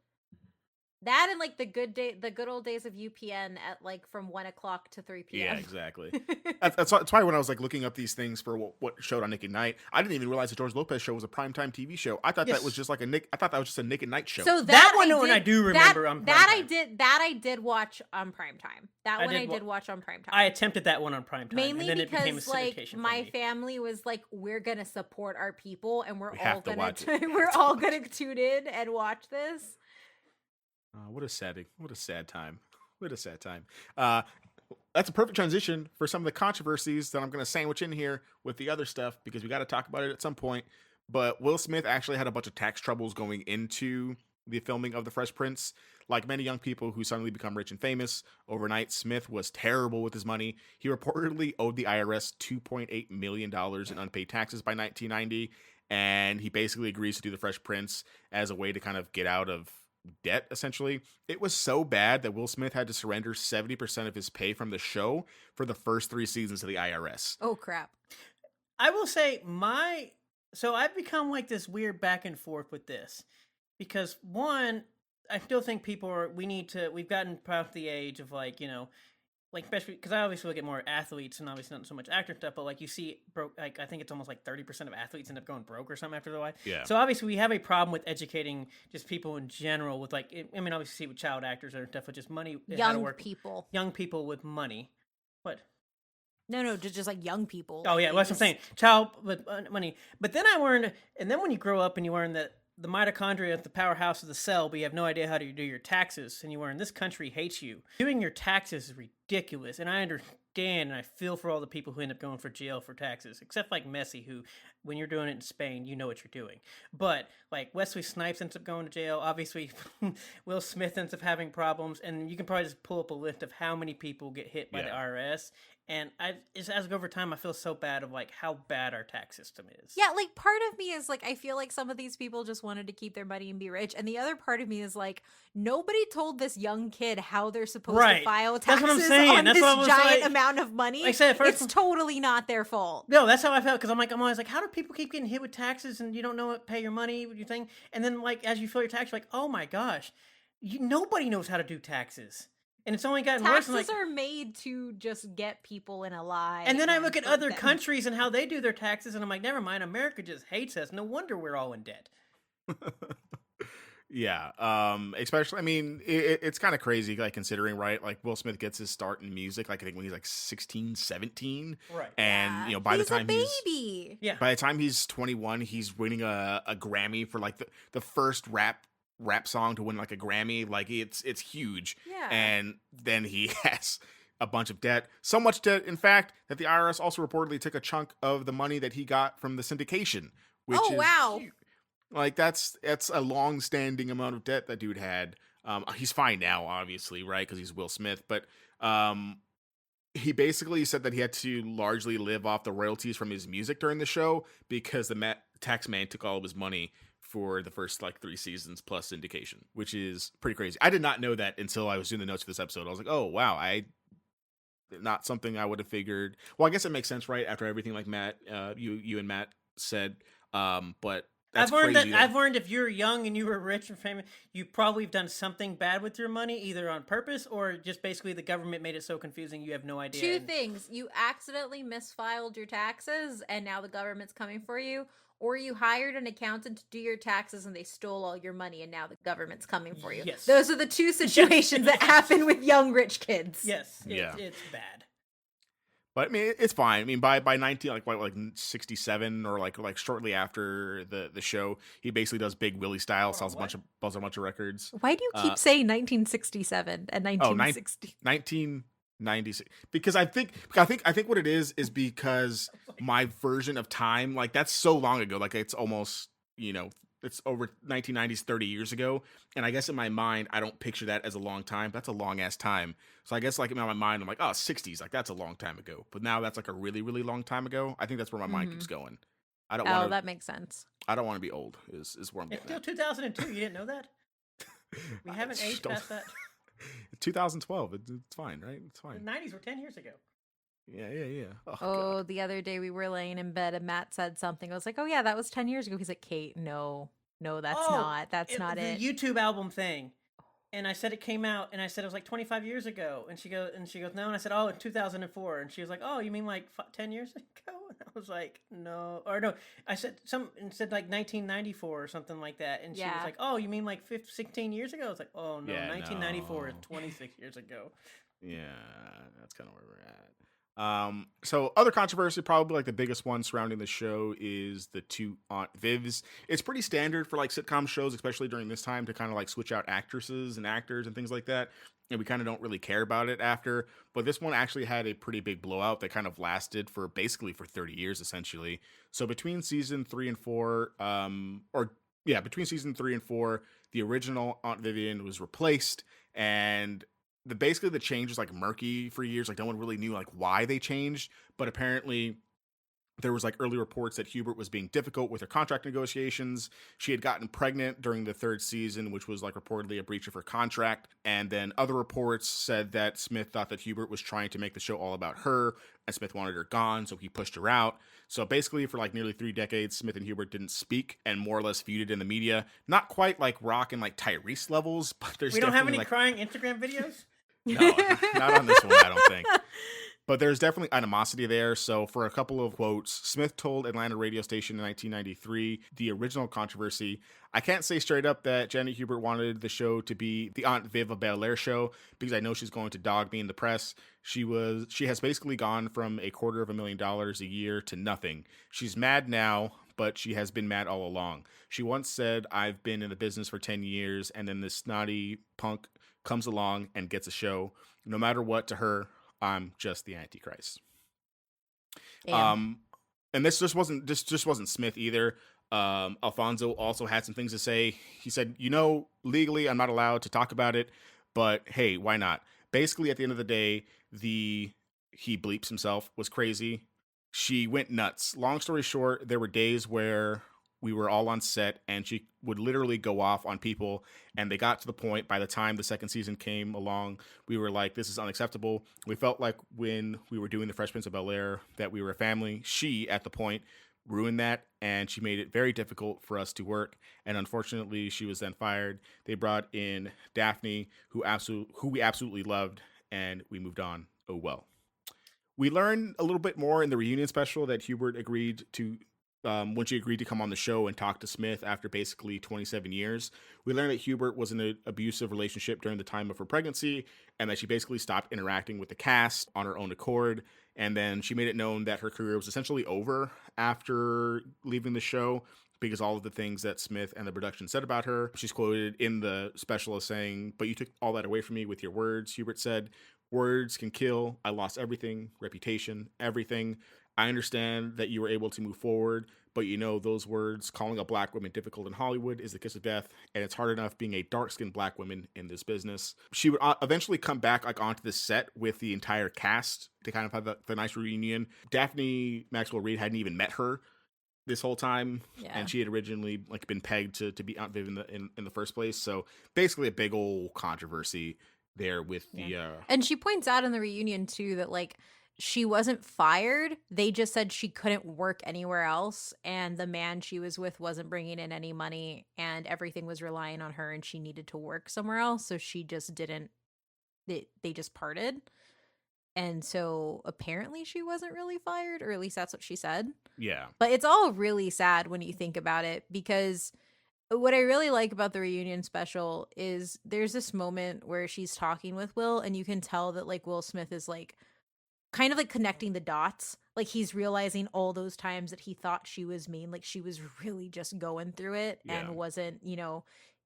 That and like the good old days of UPN at like from 1 o'clock to 3 p.m. Yeah, exactly. that's why when I was like looking up these things for what showed on Nick at Night, I didn't even realize the George Lopez show was a primetime TV show. I thought that was just like I thought that was just a Nick at Night show. So that one I do remember on primetime. I did watch on primetime. That one I did watch on primetime. I attempted that one on primetime, mainly and then because it became a syndication my for me. family was like, we're gonna support our people, and we're all gonna tune in and watch this. What a sad time. What a sad time. That's a perfect transition for some of the controversies that I'm going to sandwich in here with the other stuff, because we got to talk about it at some point. But Will Smith actually had a bunch of tax troubles going into the filming of The Fresh Prince. Like many young people who suddenly become rich and famous overnight, Smith was terrible with his money. He reportedly owed the IRS $2.8 million in unpaid taxes by 1990. And he basically agrees to do The Fresh Prince as a way to kind of get out of debt, essentially. It was so bad that Will Smith had to surrender 70% of his pay from the show for the first 3 seasons to the IRS. Oh crap. I will say so I've become like this weird back and forth with this, because one, I still think we've gotten past the age of like, like especially because I obviously look at more athletes and obviously not so much actor stuff, but like you see broke, like I think it's almost like 30% of athletes end up going broke or something after their life. Yeah. So obviously we have a problem with educating just people in general with like, I mean, obviously see with child actors or stuff with just money. Young people with money. What? No, just like young people. Oh yeah, well, that's what I'm saying. Child with money. But then I learned, and then when you grow up and you learn that the mitochondria is the powerhouse of the cell, but you have no idea how to do your taxes, and you learn this country hates you. Doing your taxes is ridiculous, and I understand and I feel for all the people who end up going for jail for taxes, except like Messi, who, when you're doing it in Spain, you know what you're doing. But like Wesley Snipes ends up going to jail. Obviously, Will Smith ends up having problems, and you can probably just pull up a list of how many people get hit by the IRS. And as I go over time, I feel so bad of like how bad our tax system is. Yeah, like part of me is like, I feel like some of these people just wanted to keep their money and be rich. And the other part of me is like, nobody told this young kid how they're supposed to file taxes on this giant amount of money. Like I said, it's totally not their fault. No, that's how I felt, because I'm always like, how do people keep getting hit with taxes and you don't know what pay your money, what you think? And then like as you fill your tax, you're like, oh my gosh, nobody knows how to do taxes. And it's only gotten worse. Taxes are made to just get people in a lie. And then I look at other countries and how they do their taxes, and I'm like, never mind, America just hates us. No wonder we're all in debt. Yeah. Especially, I mean, it's kind of crazy, like considering, right? Like Will Smith gets his start in music, like I think when he's like 16, 17. Right. And, by the time by the time he's 21, he's winning a Grammy for like the first rap song to win like a Grammy. Like it's huge. Yeah. And then he has a bunch of debt, so much debt in fact that the IRS also reportedly took a chunk of the money that he got from the syndication, which is huge. Like that's a long-standing amount of debt that dude had. He's fine now, obviously, right, because he's Will Smith, but he basically said that he had to largely live off the royalties from his music during the show because the tax man took all of his money for the first like 3 seasons plus syndication, which is pretty crazy. I did not know that until I was doing the notes for this episode. I was like, oh wow, not something I would have figured. Well, I guess it makes sense, right? After everything like Matt, you and Matt said, but that's I've learned if you're young and you were rich and famous, you probably have done something bad with your money, either on purpose or just basically the government made it so confusing you have no idea. 2 things: you accidentally misfiled your taxes, and now the government's coming for you. Or you hired an accountant to do your taxes and they stole all your money and now the government's coming for you. Yes. Those are the 2 situations that happen with young rich kids. Yes. It's bad. But I mean, it's fine. I mean, by 19 like 67 or like shortly after the show, he basically does Big Willie style, sells a bunch of records. Why do you keep saying 1967 and 1960? 1996, because I think what it is because my version of time, like that's so long ago, like it's almost, it's over 1990s, 30 years ago, and I guess in my mind I don't picture that as a long time. That's a long ass time. So I guess like in my mind I'm like, oh, 60s, like that's a long time ago, but now that's like a really really long time ago. I think that's where my mind keeps going. I don't want that makes sense. I don't want to be old is where I'm getting it's still 2002. You didn't know that? We haven't aged past that. 2012. It's fine, right? It's fine. The 90s were 10 years ago. Yeah. Oh, God. the other day we were laying in bed and Matt said something. I was like, "Oh yeah, that was 10 years ago." He's like, "Kate, no, that's not. That's not the it." YouTube album thing. And I said it came out, and I said it was like 25 years ago. And she goes, no. And I said, oh, in 2004. And she was like, oh, you mean like 10 years ago? And I was like, no, or no. I said like 1994 or something like that. And she was like, oh, you mean like 16 years ago? I was like, oh no, 1994 is 26 years ago. Yeah, that's kind of where we're at. So other controversy, probably like the biggest one surrounding the show, is the two Aunt Vivs. It's pretty standard for like sitcom shows, especially during this time, to kind of like switch out actresses and actors and things like that. And we kind of don't really care about it after. But this one actually had a pretty big blowout that kind of lasted for 30 years, essentially. So between season 3 and 4, between season 3 and 4, the original Aunt Vivian was replaced, and the change was like murky for years. Like no one really knew like why they changed, but apparently there was like early reports that Hubert was being difficult with her contract negotiations. She had gotten pregnant during the 3rd season, which was like reportedly a breach of her contract. And then other reports said that Smith thought that Hubert was trying to make the show all about her, and Smith wanted her gone, so he pushed her out. So basically for like nearly 3 decades, Smith and Hubert didn't speak and more or less feuded in the media. Not quite like Rock and like Tyrese levels, but there's we don't have any like crying Instagram videos. No, not on this one, I don't think. But there's definitely animosity there. So for a couple of quotes, Smith told Atlanta radio station in 1993, the original controversy, I can't say straight up that Janet Hubert wanted the show to be the Aunt Viv of Bel-Air show, because I know she's going to dog me in the press. She has basically gone from $250,000 a year to nothing. She's mad now, but she has been mad all along. She once said, I've been in the business for 10 years, and then this snotty punk comes along and gets a show. No matter what, to her, I'm just the Antichrist. And this just wasn't Smith either. Alfonso also had some things to say. He said, legally I'm not allowed to talk about it, but hey, why not? Basically, at the end of the day, he bleeps himself, was crazy. She went nuts. Long story short, there were days where we were all on set and she would literally go off on people, and they got to the point, by the time the 2nd season came along, we were like, this is unacceptable. We felt like when we were doing the Fresh Prince of Bel-Air that we were a family. She, at the point, ruined that, and she made it very difficult for us to work, and unfortunately she was then fired. They brought in Daphne, who we absolutely loved, and we moved on. Oh well. We learned a little bit more in the reunion special that Hubert agreed to when she agreed to come on the show and talk to Smith after basically 27 years. We learned that Hubert was in an abusive relationship during the time of her pregnancy, and that she basically stopped interacting with the cast on her own accord. And then she made it known that her career was essentially over after leaving the show, because all of the things that Smith and the production said about her. She's quoted in the special as saying, "But you took all that away from me with your words," Hubert said. "Words can kill. I lost everything, reputation, everything. I understand that you were able to move forward, but those words, calling a black woman difficult in Hollywood, is the kiss of death, and it's hard enough being a dark-skinned black woman in this business." She would eventually come back like onto the set with the entire cast to kind of have the nice reunion. Daphne Maxwell Reid hadn't even met her this whole time, and she had originally like been pegged to be Aunt Viv in the first place. So basically a big old controversy there with the and she points out in the reunion too that like she wasn't fired, they just said she couldn't work anywhere else, and the man she was with wasn't bringing in any money, and everything was relying on her, and she needed to work somewhere else, so she just didn't. They just parted. And so apparently she wasn't really fired, or at least that's what she said. Yeah. But it's all really sad when you think about it, because what I really like about the reunion special is there's this moment where she's talking with Will, and you can tell that like Will Smith is like kind of like connecting the dots. Like he's realizing all those times that he thought she was mean, like she was really just going through it and wasn't,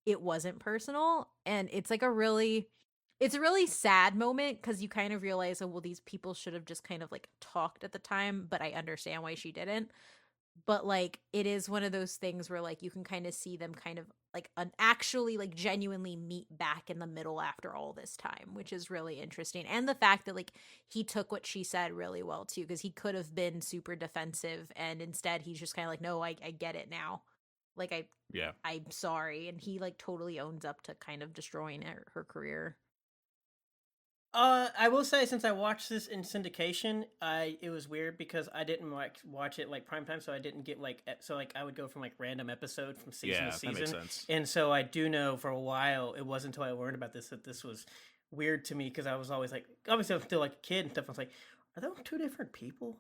it wasn't personal. And it's like it's a really sad moment, because you kind of realize, oh, well, these people should have just kind of like talked at the time, but I understand why she didn't. But like it is one of those things where like you can kind of see them kind of like actually like genuinely meet back in the middle after all this time, which is really interesting. And the fact that like he took what she said really well too, because he could have been super defensive, and instead he's just kind of like, no, I get it now. Like Yeah. I'm sorry, and he like totally owns up to kind of destroying her career. I will say since I watched this in syndication, it was weird because I didn't like watch it like prime time, so I didn't get like so like I would go from like random episode from season to Yeah, that makes season, sense. and so I do know for a while it wasn't until I learned about this that this was weird to me because I was always like, obviously I'm still like a kid and stuff. I was like, are those two different people?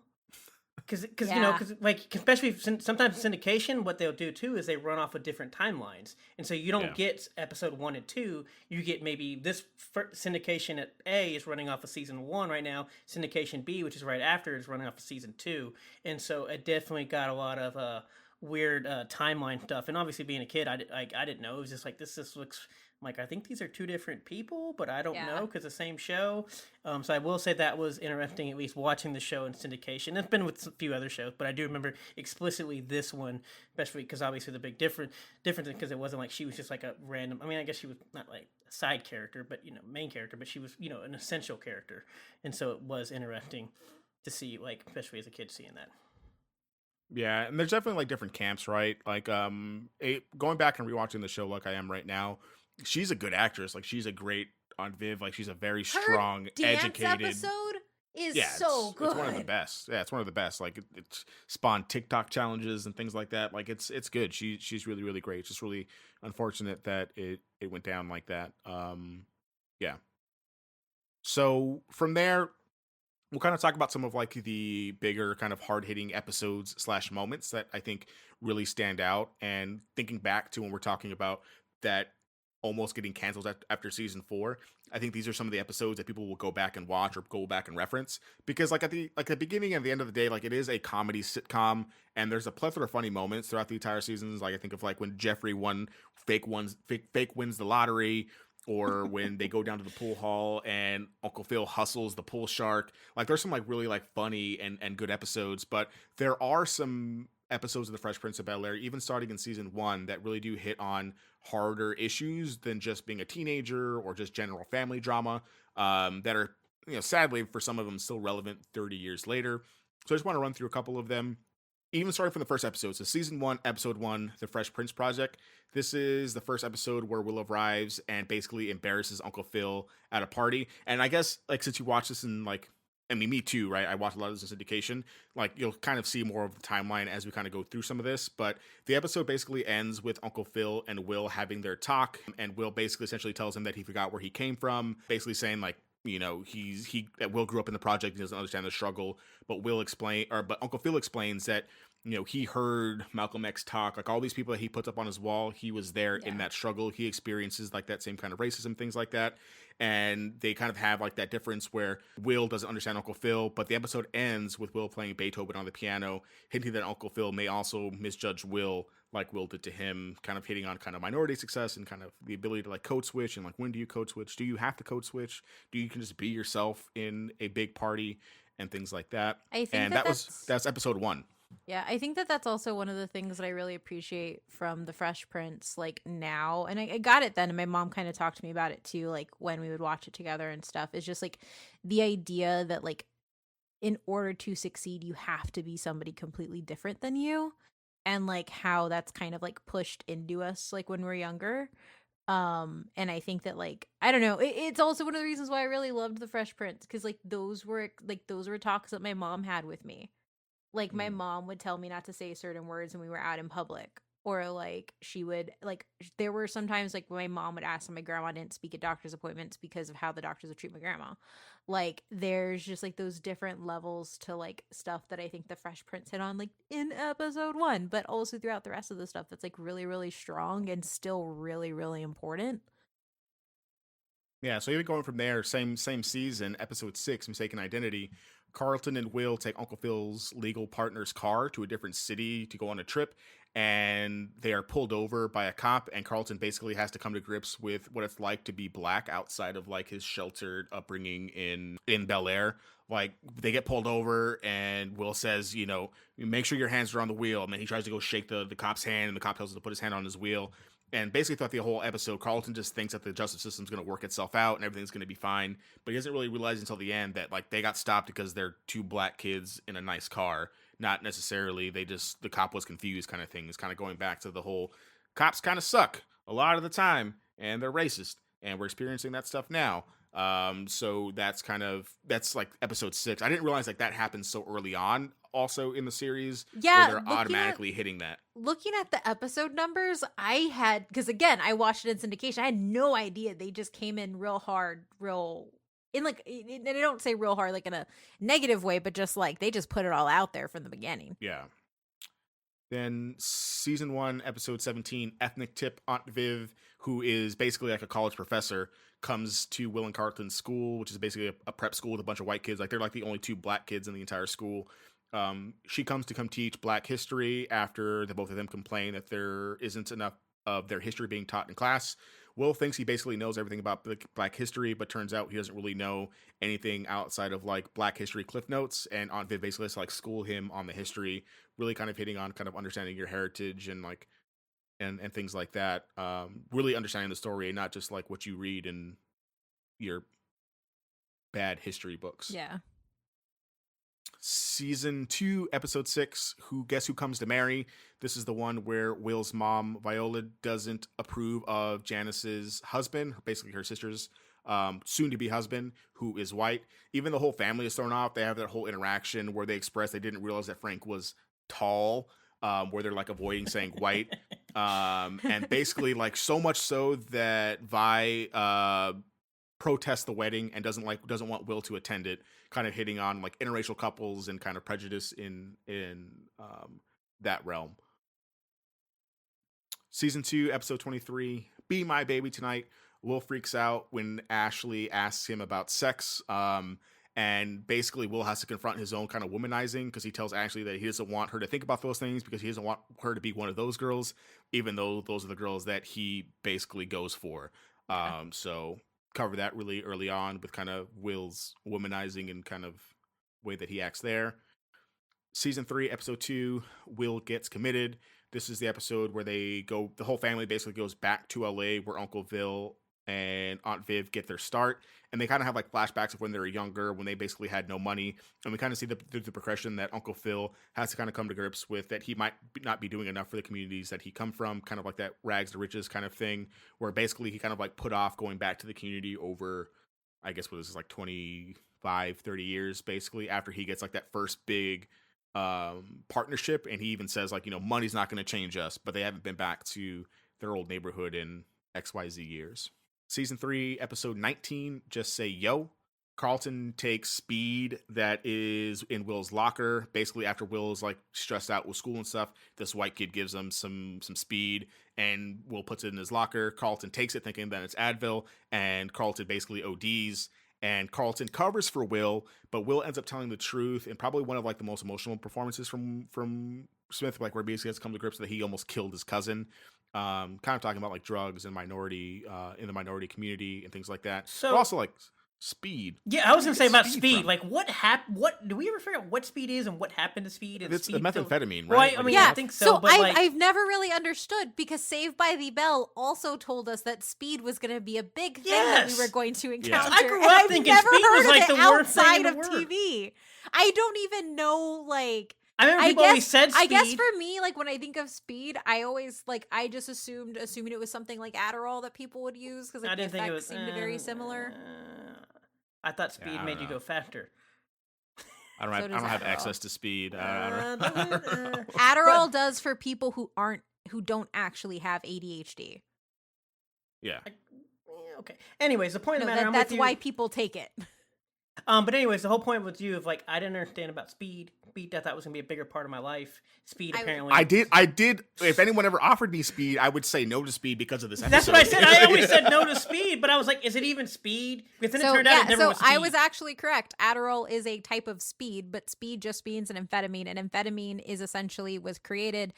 Because you know, Yeah. because like especially sometimes syndication, what they'll do too is they run off of different timelines, and so you don't Yeah. get episode 1 and 2. You get maybe this syndication at A is running off of season 1 right now. Syndication B, which is right after, is running off of season 2, and so it definitely got a lot of weird timeline stuff. And obviously, being a kid, I didn't know. It was just like this. This looks. I'm like, I think these are two different people, but I don't know because the same show. So I will say that was interesting, at least watching the show in syndication. It's been with a few other shows, but I do remember explicitly this one, especially because obviously the big difference because it wasn't like she was just like a random. I mean, I guess she was not like a side character, but main character, but she was an essential character, and so it was interesting to see, like, especially as a kid seeing that. Yeah, and there's definitely like different camps, right? Like going back and rewatching the show like I am right now, she's a good actress. Like she's a great on Viv. Like she's a very strong, dance educated. Episode is Yeah, so good. It's one of the best. Yeah, it's one of the best. Like it's spawned TikTok challenges and things like that. Like it's good. She's really really great. It's just really unfortunate that it went down like that. Yeah. So from there, we'll kind of talk about some of like the bigger kind of hard hitting episodes / moments that I think really stand out. And thinking back to when we're talking about that almost getting canceled after season 4, I think these are some of the episodes that people will go back and watch or go back and reference because like at the beginning and the end of the day, like it is a comedy sitcom and there's a plethora of funny moments throughout the entire seasons. Like I think of like when Jeffrey fake wins the lottery, or when they go down to the pool hall and Uncle Phil hustles the pool shark. Like there's some like really like funny and good episodes, but there are some episodes of the Fresh Prince of Bel-Air, even starting in season 1, that really do hit on harder issues than just being a teenager or just general family drama, that are, sadly for some of them still relevant 30 years later. So I just want to run through a couple of them. Even starting from the first episode. So season 1, episode 1, The Fresh Prince Project. This is the first episode where Will arrives and basically embarrasses Uncle Phil at a party. And I guess like since you watch this in like, I mean, me too, right? I watched a lot of this in syndication. Like you'll kind of see more of the timeline as we kind of go through some of this. But the episode basically ends with Uncle Phil and Will having their talk. And Will basically essentially tells him that he forgot where he came from. Basically saying like, Will grew up in the project. He doesn't understand the struggle. But Uncle Phil explains that, he heard Malcolm X talk, like all these people that he puts up on his wall. He was there in that struggle. He experiences like that same kind of racism, things like that. And they kind of have like that difference where Will doesn't understand Uncle Phil, but the episode ends with Will playing Beethoven on the piano, hinting that Uncle Phil may also misjudge Will like Will did to him, kind of hitting on kind of minority success and kind of the ability to like code switch and like when do you code switch? Do you have to code switch? Do you can just be yourself in a big party and things like that? I think and that's episode 1. Yeah, I think that's also one of the things that I really appreciate from the Fresh Prince, like now, and I got it then, and my mom kind of talked to me about it too, like when we would watch it together and stuff. It's just like the idea that like in order to succeed, you have to be somebody completely different than you, and like how that's kind of like pushed into us like when we're younger. And I think that like I don't know, it's also one of the reasons why I really loved the Fresh Prince, because like those were talks that my mom had with me. Like my mom would tell me not to say certain words when we were out in public, or like she would like there were sometimes like my mom would ask when my grandma didn't speak at doctor's appointments because of how the doctors would treat my grandma. Like there's just like those different levels to like stuff that I think the Fresh Prince hit on like in episode 1, but also throughout the rest of the stuff that's like really really strong and still really really important. Yeah, so even going from there, same season, episode 6, Mistaken Identity, Carlton and Will take Uncle Phil's legal partner's car to a different city to go on a trip, and they are pulled over by a cop, and Carlton basically has to come to grips with what it's like to be black outside of like his sheltered upbringing in Bel Air. Like they get pulled over, and Will says, make sure your hands are on the wheel. And then he tries to go shake the cop's hand, and the cop tells him to put his hand on his wheel. And basically throughout the whole episode, Carlton just thinks that the justice system's going to work itself out and everything's going to be fine. But he doesn't really realize until the end that like they got stopped because they're two black kids in a nice car, not necessarily. The cop was confused kind of thing. It's kind of going back to the whole cops kind of suck a lot of the time and they're racist, and we're experiencing that stuff now. So that's like episode 6. I didn't realize like that happened so early on also in the series. Yeah, where they're automatically hitting that. Looking at the episode numbers, because again, I watched it in syndication. I had no idea they just came in real hard, and I don't say real hard like in a negative way, but just like they just put it all out there from the beginning. Yeah. Then season 1, episode 17, ethnic tip. Aunt Viv, who is basically like a college professor, comes to Will and Carlton's school, which is basically a prep school with a bunch of white kids. Like they're like the only 2 black kids in the entire school. She comes to teach black history after both of them complain that there isn't enough of their history being taught in class. Will thinks he basically knows everything about black history, but turns out he doesn't really know anything outside of like black history cliff notes. And Aunt Viv basically has to like school him on the history, really kind of hitting on kind of understanding your heritage and like and things like that. Really understanding the story and not just like what you read in your bad history books. Yeah. Season 2, episode 6, Guess Who Comes to Mary? This is the one where Will's mom, Viola, doesn't approve of Janice's husband, basically her sister's soon-to-be husband, who is white. Even the whole family is thrown off. They have that whole interaction where they express they didn't realize that Frank was tall, where they're like avoiding saying white. And basically like so much so that Vi protests the wedding and doesn't want Will to attend it, kind of hitting on like interracial couples and kind of prejudice in that realm. Season 2, episode 23, Be My Baby Tonight. Will freaks out when Ashley asks him about sex, and basically Will has to confront his own kind of womanizing, because he tells Ashley that he doesn't want her to think about those things because he doesn't want her to be one of those girls, even though those are the girls that he basically goes for. So cover that really early on with kind of Will's womanizing and kind of way that he acts there. Season 3, episode 2, Will Gets Committed. This is the episode where the whole family basically goes back to LA, where Uncle Phil and Aunt Viv get their start, and they kind of have like flashbacks of when they were younger, when they basically had no money, and we kind of see the progression that Uncle Phil has to kind of come to grips with, that he might not be doing enough for the communities that he come from, kind of like that rags to riches kind of thing, where basically he kind of like put off going back to the community over, I guess what is this, like 25, 30 years, basically, after he gets like that first big partnership, and he even says like, money's not going to change us, but they haven't been back to their old neighborhood in XYZ years. Season 3, episode 19, Just Say Yo. Carlton takes Speed that is in Will's locker. Basically, after Will's like stressed out with school and stuff, this white kid gives him some speed, and Will puts it in his locker. Carlton takes it thinking that it's Advil, and Carlton basically ODs. And Carlton covers for Will, but Will ends up telling the truth, and probably one of like the most emotional performances from Smith, like where he basically has to come to grips that he almost killed his cousin. Kind of talking about like drugs and minority in the minority community and things like that. So but also like speed. Yeah, I was gonna say about speed. Like what happened? What do we ever figure out what speed is and what happened to speed? And it's speed methamphetamine, right? Well, I mean, yeah. I think so. But I've never really understood, because Saved by the Bell also told us that speed was going to be a big thing that we were going to encounter. I grew up thinking speed was like the worst thing in the world. TV. I don't even know, like. I remember people always said speed. I guess for me, like when I think of speed, I always I just assuming it was something like Adderall that people would use, because like, the effects seemed very similar. I thought speed made you go faster. I don't have access to speed. Adderall does for people who don't actually have ADHD. Yeah. Okay. Anyways, the point of the matter, that's why people take it. But anyways, the whole point with you of like, I didn't understand about speed. Speed, I thought was gonna be a bigger part of my life. Speed, apparently. I did. If anyone ever offered me speed, I would say no to speed because of this episode. That's what I said. I always said no to speed, but I was like, is it even speed? Because then it turned out it never was speed. I was actually correct. Adderall is a type of speed, but speed just means an amphetamine. And amphetamine was created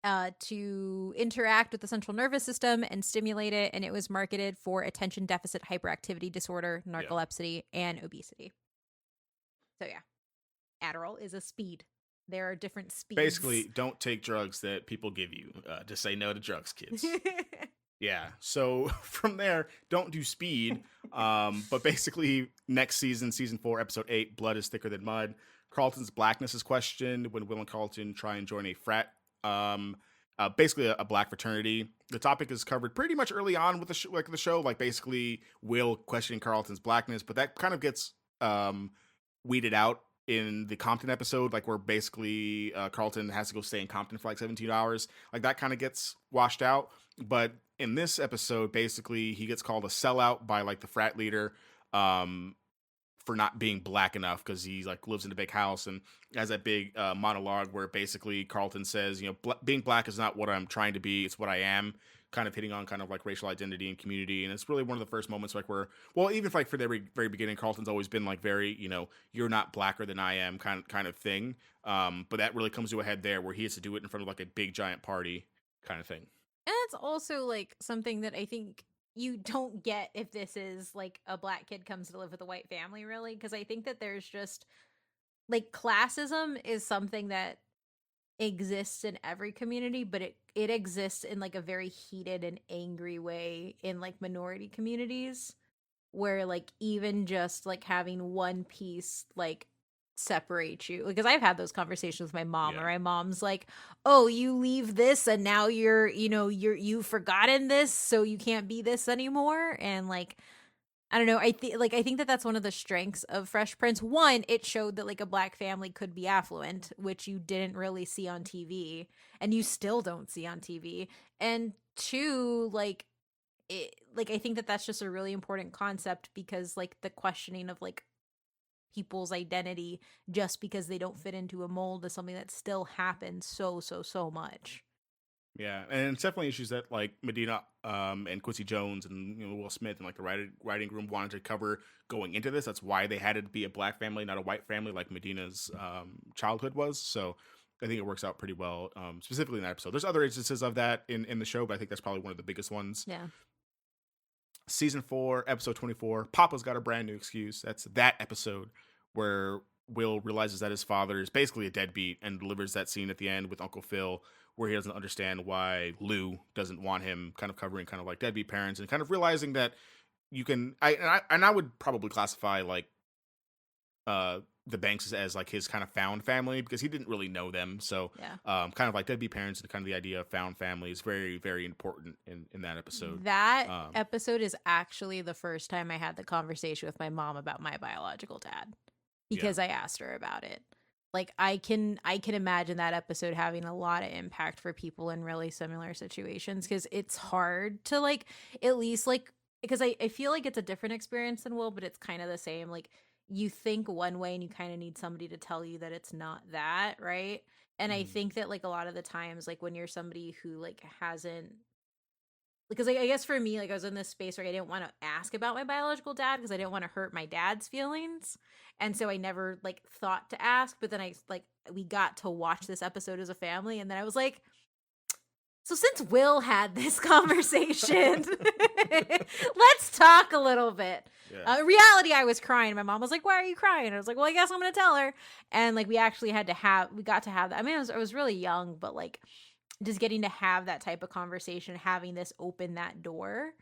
to interact with the central nervous system and stimulate it, and it was marketed for attention deficit hyperactivity disorder, narcolepsy, and obesity. So yeah, Adderall is a speed. There are different speeds. Basically, don't take drugs that people give you. Just say no to drugs, kids. Yeah. So from there, don't do speed. But basically, next season, season 4, episode 8, Blood is Thicker Than Mud. Carlton's blackness is questioned when Will and Carlton try and join a frat, basically a black fraternity. The topic is covered pretty much early on with the show, like basically Will questioning Carlton's blackness, but that kind of gets weeded out in the Compton episode, like where basically Carlton has to go stay in Compton for like 17 hours. Like that kind of gets washed out. But in this episode, basically he gets called a sellout by like the frat leader for not being black enough because he like lives in a big house and has that big monologue where basically Carlton says, you know, being black is not what I'm trying to be, it's what I am, kind of hitting on kind of like racial identity and community. And it's really one of the first moments like where, well, even if like for the very beginning, Carlton's always been like very, you know, you're not blacker than I am kind of thing. But that really comes to a head there where he has to do it in front of like a big giant party kind of thing. And it's also like something that I think you don't get if this is like a black kid comes to live with a white family, really, because I think that there's just like classism is something that exists in every community, but it exists in like a very heated and angry way in like minority communities, where like even just like having one piece like separate you, because I've had those conversations with my mom where my mom's like, oh, you leave this and now you've forgotten this, so you can't be this anymore. And like, I don't know, I think that that's one of the strengths of Fresh Prince. One, it showed that like a black family could be affluent, which you didn't really see on TV and you still don't see on TV. And two, like I think that that's just a really important concept, because like the questioning of like people's identity just because they don't fit into a mold is something that still happens so much. Yeah, and it's definitely issues that like Medina and Quincy Jones and Will Smith and like the writing room wanted to cover going into this. That's why they had it be a black family, not a white family, like Medina's childhood was. So I think it works out pretty well, specifically in that episode. There's other instances of that in the show, but I think that's probably one of the biggest ones. Yeah. Season 4, episode 24, Papa's Got a Brand New Excuse. That's that episode where Will realizes that his father is basically a deadbeat and delivers that scene at the end with Uncle Phil where he doesn't understand why Lou doesn't want him, kind of covering kind of like deadbeat parents and kind of realizing that you can, I would probably classify like the Banks as like his kind of found family because he didn't really know them. So kind of like deadbeat parents and kind of the idea of found family is very, very important in that episode. That episode is actually the first time I had the conversation with my mom about my biological dad, because I asked her about it. Like I can imagine that episode having a lot of impact for people in really similar situations, because it's hard to like, at least like, because I feel like it's a different experience than Will, but it's kind of the same. Like you think one way and you kind of need somebody to tell you that it's not that, right? And I think that like a lot of the times, like when you're somebody who like hasn't, because like, I guess for me, like I was in this space where I didn't want to ask about my biological dad because I didn't want to hurt my dad's feelings. And so I never like thought to ask, but then we got to watch this episode as a family. And then I was like, so since Will had this conversation, let's talk a little bit. Yeah. In reality, I was crying. My mom was like, why are you crying? I was like, well, I guess I'm going to tell her. And like, we got to have that. I mean, I was really young, but like just getting to have that type of conversation, having this open that door,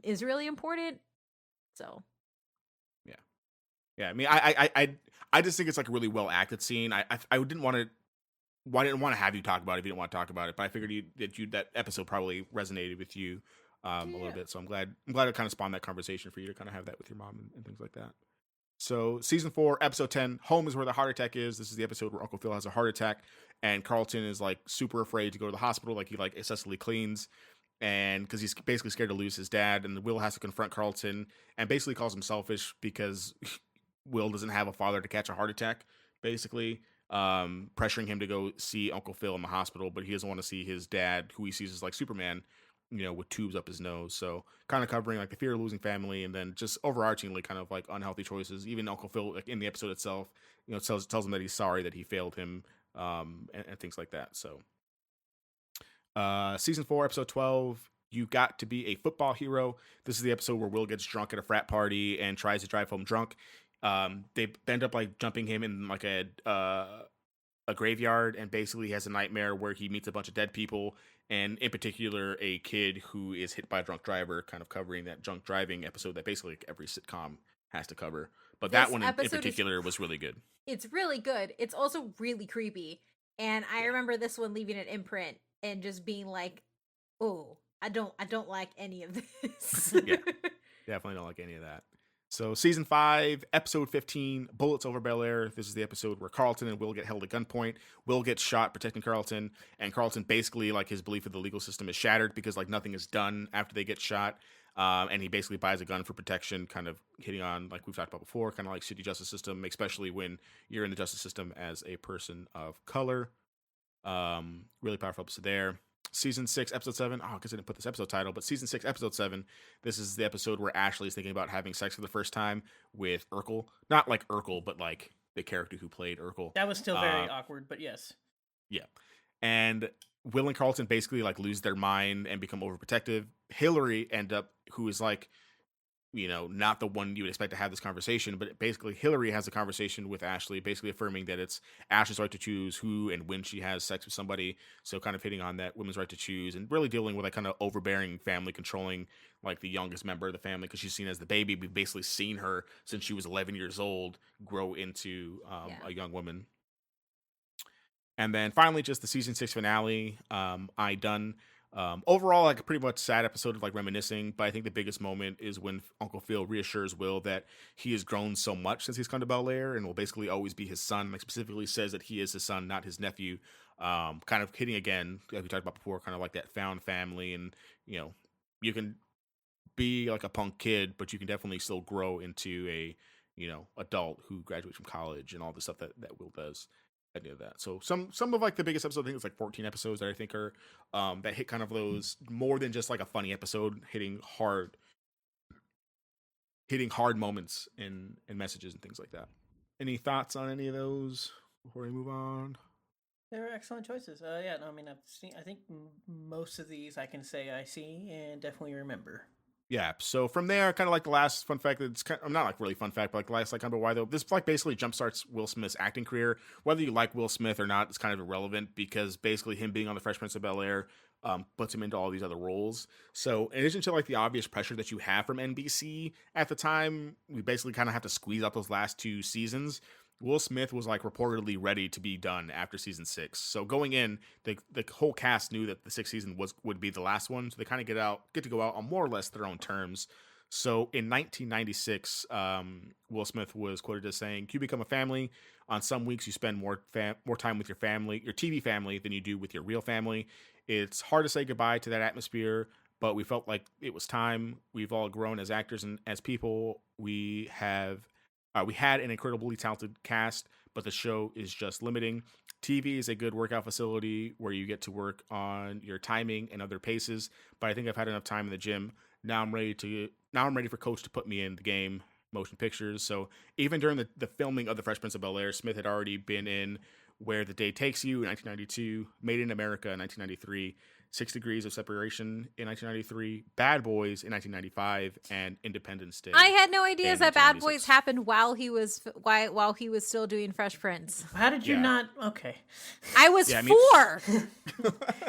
is really important. So. Yeah. I mean, I just think it's like a really well acted scene. I didn't want to. Well, I didn't want to have you talk about it if you didn't want to talk about it, but I figured that episode probably resonated with you a little bit. So I'm glad it kind of spawned that conversation for you to kind of have that with your mom and things like that. So season 4, episode 10, Home is Where the Heart Attack Is. This is the episode where Uncle Phil has a heart attack and Carlton is like super afraid to go to the hospital. Like he like excessively cleans, and because he's basically scared to lose his dad, and Will has to confront Carlton and basically calls him selfish because Will doesn't have a father to catch a heart attack, basically. Pressuring him to go see Uncle Phil in the hospital, but he doesn't want to see his dad, who he sees as like Superman, with tubes up his nose. So kind of covering like the fear of losing family, and then just overarchingly kind of like unhealthy choices. Even Uncle Phil, like in the episode itself, tells him that he's sorry that he failed him, and things like that. So, season 4, episode 12. You Got to Be a Football Hero. This is the episode where Will gets drunk at a frat party and tries to drive home drunk. They end up like jumping him in like a graveyard, and basically he has a nightmare where he meets a bunch of dead people, and in particular a kid who is hit by a drunk driver, kind of covering that drunk driving episode that basically like every sitcom has to cover. But This that one in particular was really good. It's really good. It's also really creepy. And I remember this one leaving an imprint and just being like, "Oh, I don't like any of this." Yeah, definitely don't like any of that. So season 5, episode 15, Bullets Over Bel-Air. This is the episode where Carlton and Will get held at gunpoint. Will gets shot protecting Carlton, and Carlton basically, like, his belief of the legal system is shattered because, like, nothing is done after they get shot. And he basically buys a gun for protection, kind of hitting on, like we've talked about before, kind of like shitty justice system, especially when you're in the justice system as a person of color. Really powerful episode there. Season 6, episode 7. Oh, because I didn't put this episode title, but season 6, episode 7. This is the episode where Ashley is thinking about having sex for the first time with Urkel. Not like Urkel, but like the character who played Urkel. That was still very awkward, but yes. Yeah. And Will and Carlton basically like lose their mind and become overprotective. Hillary end up, who is like, you know, not the one you would expect to have this conversation, but basically Hillary has a conversation with Ashley, basically affirming that it's Ashley's right to choose who and when she has sex with somebody. So kind of hitting on that women's right to choose and really dealing with like kind of overbearing family, controlling like the youngest member of the family because she's seen as the baby. We've basically seen her since she was 11 years old grow into a young woman. And then finally, just the season 6 finale, I Done. Overall, like a pretty much sad episode of like reminiscing, but I think the biggest moment is when Uncle Phil reassures Will that he has grown so much since he's come to Bel-Air and will basically always be his son. Like specifically says that he is his son, not his nephew. Kind of hitting again, like we talked about before, kind of like that found family, and you know, you can be like a punk kid, but you can definitely still grow into a, you know, adult who graduates from college and all the stuff that Will does. I knew that. So some of like the biggest episodes, I think it's like 14 episodes that I think are that hit kind of those more than just like a funny episode, hitting hard moments and messages and things like that. Any thoughts on any of those before we move on? They were excellent choices. Yeah, no, I mean, I think most of these I can say I see and definitely remember. Yeah, so from there, kind of like the last fun fact, it's kind of, not like really fun fact, but like the last like kind of why though, this like basically jumpstarts Will Smith's acting career. Whether you like Will Smith or not, it's kind of irrelevant because basically him being on the Fresh Prince of Bel-Air puts him into all these other roles. So in addition to like the obvious pressure that you have from NBC at the time, we basically kind of have to squeeze out those last 2 seasons. Will Smith was like reportedly ready to be done after season 6. So going in, the whole cast knew that the 6th season would be the last one. So they kind of get to go out on more or less their own terms. So in 1996, Will Smith was quoted as saying, "You become a family. On some weeks, you spend more time with your family, your TV family, than you do with your real family. It's hard to say goodbye to that atmosphere, but we felt like it was time. We've all grown as actors and as people. We had an incredibly talented cast, but the show is just limiting. TV is a good workout facility where you get to work on your timing and other paces, but I think I've had enough time in the gym. Now I'm ready for Coach to put me in the game, motion pictures." So even during the filming of The Fresh Prince of Bel-Air, Smith had already been in Where the Day Takes You in 1992, Made in America in 1993, 6 Degrees of Separation in 1993, Bad Boys in 1995, and Independence Day. I had no idea that Bad Boys happened while he was still doing Fresh Prince. How did you not? Okay, I was 4.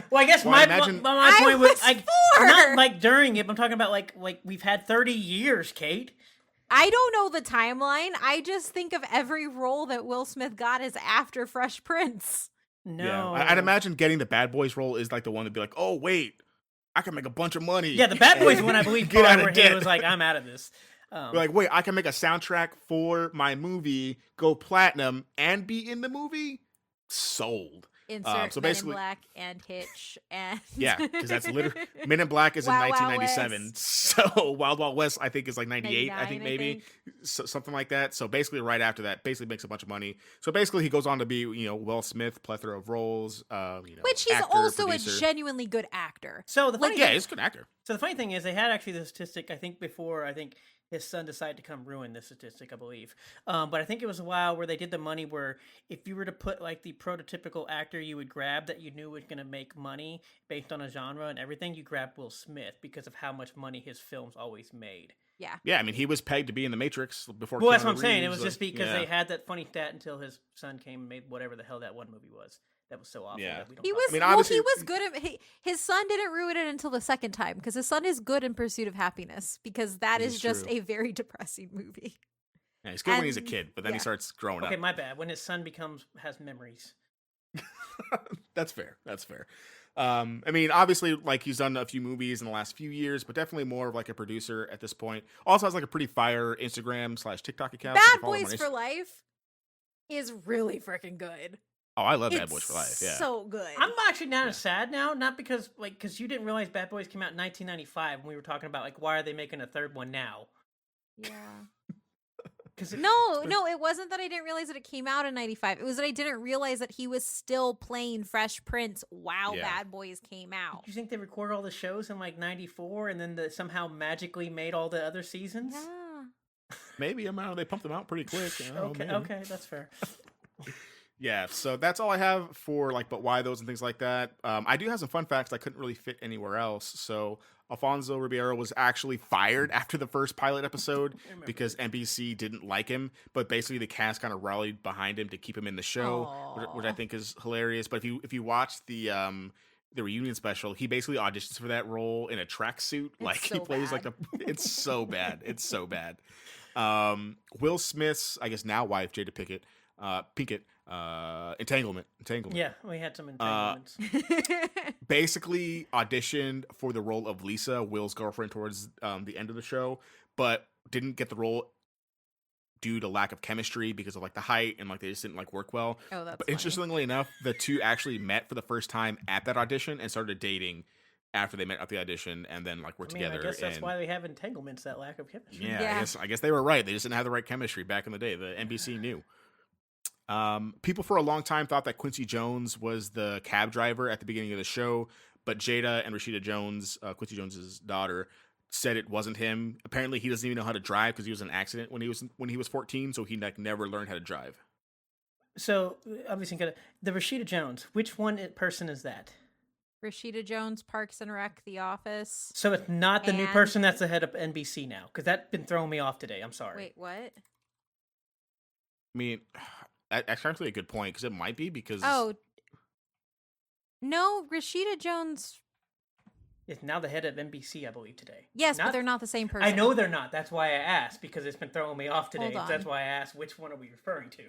Well, I guess my point was not like during it. But I'm talking about like we've had 30 years, Kate. I don't know the timeline. I just think of every role that Will Smith got as after Fresh Prince. No, yeah. I'd imagine getting the Bad Boys role is like the one to be like, "Oh wait, I can make a bunch of money." Yeah, the Bad Boys one, I believe, get out of debt. It was like, "I'm out of this." Like, wait, I can make a soundtrack for my movie, go platinum, and be in the movie. Sold. Insert so Men in Black and Hitch and yeah, because that's literally Men in Black is in 1997. So Wild Wild West I think is like 98. I think maybe so, something like that. So basically right after that, basically makes a bunch of money. So basically he goes on to be Will Smith, plethora of roles. Which he's actor, also producer. A genuinely good actor. So the funny he's a good actor. So the funny thing is they had actually the statistic I think before his son decided to come ruin this statistic, I believe. But I think it was a while where they did the money where if you were to put like the prototypical actor you would grab that you knew was going to make money based on a genre and everything, you grab Will Smith because of how much money his films always made. Yeah. Yeah, I mean, he was pegged to be in The Matrix before. Well, that's what I'm saying. It was just because they had that funny stat until his son came and made whatever the hell that one movie was. That was so awful. Yeah. That we don't he was good at his son didn't ruin it until the second time because his son is good in Pursuit of Happiness because that is just a very depressing movie. Yeah, he's good when he's a kid, but then he starts growing up. Okay, my bad. When his son has memories. That's fair. That's fair. I mean, obviously, like he's done a few movies in the last few years, but definitely more of like a producer at this point. Also has like a pretty fire Instagram/TikTok account. Bad Boys for Life is really freaking good. Oh, I love Bad Boys for Life. Yeah, so good. I'm actually not as sad now, not because you didn't realize Bad Boys came out in 1995 when we were talking about like why are they making a third one now? Yeah. No, it wasn't that I didn't realize that it came out in 95. It was that I didn't realize that he was still playing Fresh Prince while Bad Boys came out. Do you think they recorded all the shows in like 94 and then somehow magically made all the other seasons? Yeah. Maybe. I mean, they pumped them out pretty quick. Okay, that's fair. Yeah, so that's all I have for like, but why those and things like that. I do have some fun facts I couldn't really fit anywhere else. So Alfonso Ribeiro was actually fired after the first pilot episode because NBC didn't like him. But basically, the cast kind of rallied behind him to keep him in the show, which I think is hilarious. But if you watch the reunion special, he basically auditions for that role in a tracksuit. Like he plays bad. it's so bad. It's so bad. Will Smith's, I guess now wife, Jada Pinkett, Entanglement. Yeah, we had some entanglements. Basically auditioned for the role of Lisa, Will's girlfriend, towards the end of the show, but didn't get the role due to lack of chemistry because of like the height and like they just didn't like work well. Oh, that's but funny. Interestingly enough, the two actually met for the first time at that audition and started dating after they met at the audition and then like were together. I guess that's why they have entanglements, that lack of chemistry. Yeah. I guess they were right. They just didn't have the right chemistry back in the day. The NBC knew. People for a long time thought that Quincy Jones was the cab driver at the beginning of the show, but Jada and Rashida Jones, Quincy Jones's daughter, said it wasn't him. Apparently, he doesn't even know how to drive because he was in an accident when he was 14, so he like never learned how to drive. So obviously, the Rashida Jones. Which person is that? Rashida Jones, Parks and Rec, The Office. So it's not the new person that's the head of NBC now, because that's been throwing me off today. I'm sorry. Wait, what? I mean, that's actually a good point because it might be because no, Rashida Jones is now the head of NBC, I believe, today. Yes, but they're not the same person. I know they're not. That's why I asked, because it's been throwing me off today. That's why I asked, which one are we referring to?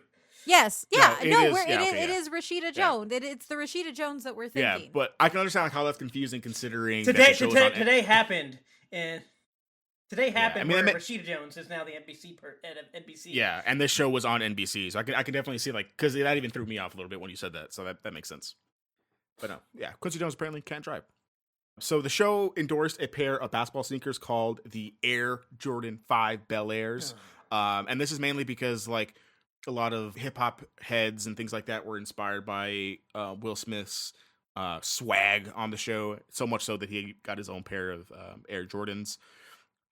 Yes, yeah, it is Rashida Jones. Yeah. It's the Rashida Jones that we're thinking. Yeah, but I can understand how that's confusing considering today happened and. Today happened where Rashida Jones is now the head of NBC. Yeah, and this show was on NBC, so I can definitely see like because that even threw me off a little bit when you said that, so that makes sense. But no, yeah, Quincy Jones apparently can't drive. So the show endorsed a pair of basketball sneakers called the Air Jordan 5 Bel-Airs, and this is mainly because like a lot of hip hop heads and things like that were inspired by Will Smith's swag on the show, so much so that he got his own pair of Air Jordans.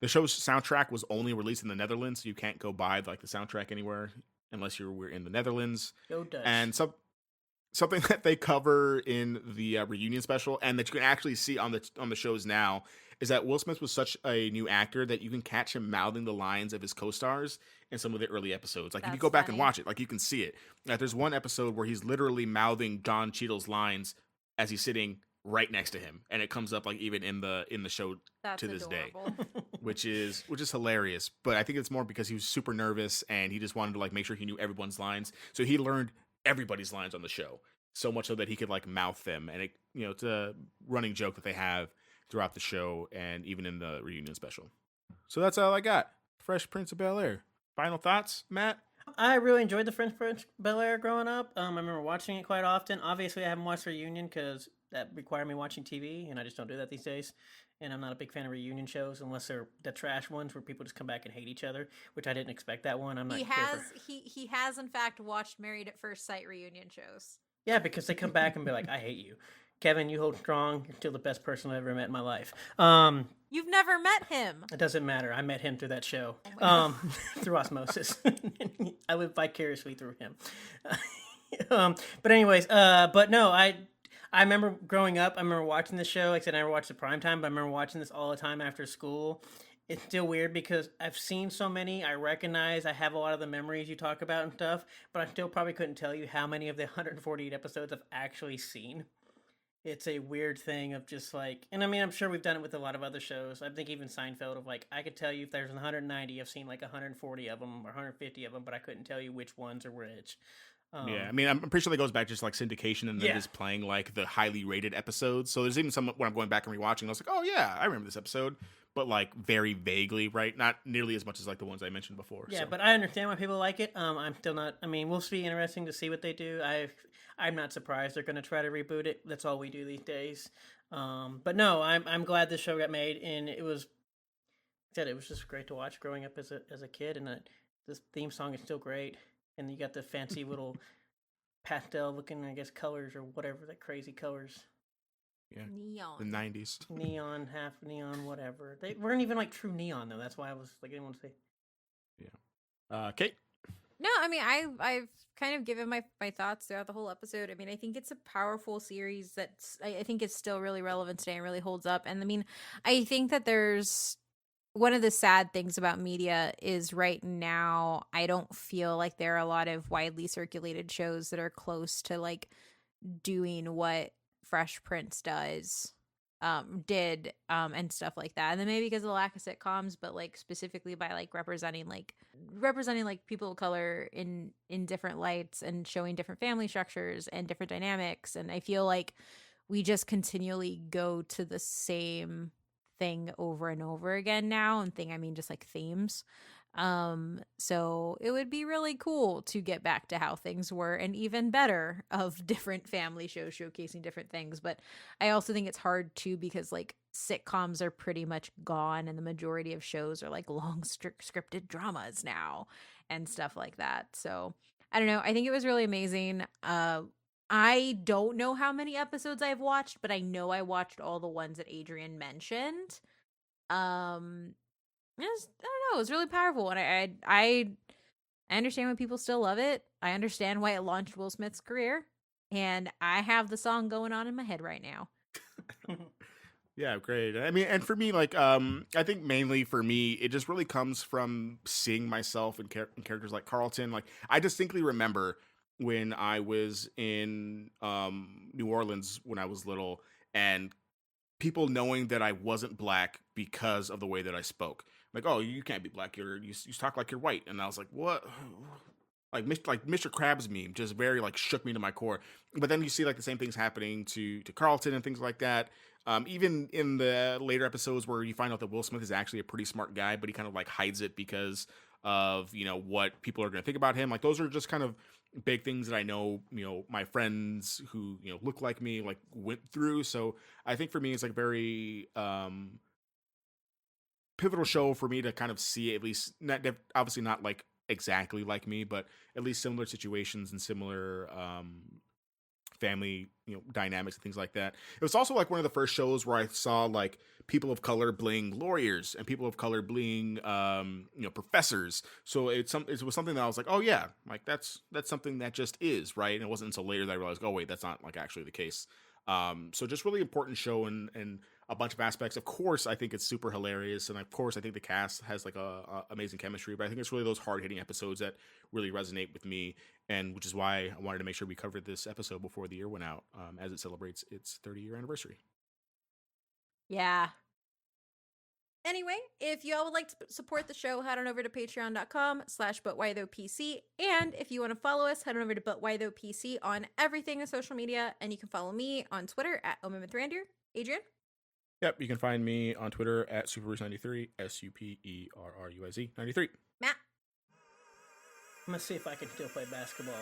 The show's soundtrack was only released in the Netherlands, so you can't go buy like the soundtrack anywhere unless we're in the Netherlands. Go Dutch. And something that they cover in the reunion special, and that you can actually see on the shows now, is that Will Smith was such a new actor that you can catch him mouthing the lines of his co-stars in some of the early episodes. Like if you go back and watch it, like you can see it. Like there's one episode where he's literally mouthing Don Cheadle's lines as he's sitting right next to him, and it comes up like even in the show to this day, which is hilarious. But I think it's more because he was super nervous and he just wanted to like make sure he knew everyone's lines, so he learned everybody's lines on the show so much so that he could like mouth them. And it's a running joke that they have throughout the show and even in the reunion special. So that's all I got. Fresh Prince of Bel-Air. Final thoughts, Matt? I really enjoyed the Fresh Prince of Bel-Air growing up. I remember watching it quite often. Obviously, I haven't watched Reunion because that required me watching TV, and I just don't do that these days. And I'm not a big fan of reunion shows unless they're the trash ones where people just come back and hate each other, which I didn't expect that one. He has in fact watched Married at First Sight reunion shows. Yeah, because they come back and be like, I hate you. Kevin, you hold strong. You're still the best person I've ever met in my life. You've never met him. It doesn't matter. I met him through that show. Through osmosis. I live vicariously through him. But anyways, but no, I remember growing up, I remember watching the show. Like I said, I never watched the prime time, but I remember watching this all the time after school. It's still weird because I've seen so many. I recognize I have a lot of the memories you talk about and stuff, but I still probably couldn't tell you how many of the 148 episodes I've actually seen. it's a weird thing of just like, and I mean, I'm sure we've done it with a lot of other shows. I think even Seinfeld of like, I could tell you if there's 190, I've seen like 140 of them or 150 of them, but I couldn't tell you which ones are which. Yeah, I mean, I'm pretty sure that goes back just like syndication and then just playing like the highly rated episodes. So there's even some when I'm going back and rewatching, I was like, oh yeah, I remember this episode, but like very vaguely, right? Not nearly as much as like the ones I mentioned before. Yeah, so. but I understand why people like it. I'm still not. I mean, we'll be interesting to see what they do. I'm not surprised they're going to try to reboot it. That's all we do these days. But no, I'm glad this show got made, and it was just great to watch growing up as a kid, and this theme song is still great. And you got the fancy little pastel looking, I guess, colors or whatever, the crazy colors. Yeah, neon. The 90s. Neon, half neon, whatever. They weren't even like true neon though. That's why I was like, I didn't want to say. Yeah. Kate? No, I mean, I've kind of given my thoughts throughout the whole episode. I mean, I think it's a powerful series that's I think it's still really relevant today and really holds up. And I mean, I think that there's one of the sad things about media is right now I don't feel like there are a lot of widely circulated shows that are close to like doing what Fresh Prince did and stuff like that. And then maybe because of the lack of sitcoms, but like specifically by like representing people of color in different lights and showing different family structures and different dynamics. And I feel like we just continually go to the same thing over and over again now, and I mean just like themes. So it would be really cool to get back to how things were and even better of different family shows showcasing different things. But I also think it's hard too because like sitcoms are pretty much gone and the majority of shows are like long scripted dramas now and stuff like that. So I don't know. I think it was really amazing. I don't know how many episodes I've watched, but I know I watched all the ones that Adrian mentioned. I don't know. It was really powerful, and I understand why people still love it. I understand why it launched Will Smith's career, and I have the song going on in my head right now. Yeah, great. I mean, and for me, like, I think mainly for me, it just really comes from seeing myself in characters like Carlton. Like, I distinctly remember when I was in New Orleans when I was little, and people knowing that I wasn't black because of the way that I spoke. Like, oh, you can't be black. You talk like you're white, and I was like, what? Like Mr. Krabs meme just very like shook me to my core. But then you see like the same things happening to Carlton and things like that. Even in the later episodes where you find out that Will Smith is actually a pretty smart guy, but he kind of like hides it because of what people are going to think about him. Like those are just kind of big things that I know my friends who look like me like went through. So I think for me it's like very pivotal show for me to kind of see, at least not obviously not like exactly like me, but at least similar situations and similar family dynamics and things like that. It was also like one of the first shows where I saw like people of color being lawyers and people of color being professors. So it was something that I was like, oh yeah, like that's something that just is, right? And it wasn't until later that I realized, oh wait, that's not like actually the case. So just really important show and a bunch of aspects. Of course, I think it's super hilarious, and of course, I think the cast has like a amazing chemistry. But I think it's really those hard hitting episodes that really resonate with me, and which is why I wanted to make sure we covered this episode before the year went out, as it celebrates its 30-year anniversary. Yeah. Anyway, if y'all would like to support the show, head on over to patreon.com/butwhythoughpc. And if you want to follow us, head on over to butwhythoughpc on everything on social media. And you can follow me on Twitter at omimithrandir. Adrian? Yep, you can find me on Twitter at Superbruce93, SUPERRUIZ 93. Matt? I'm going to see if I can still play basketball.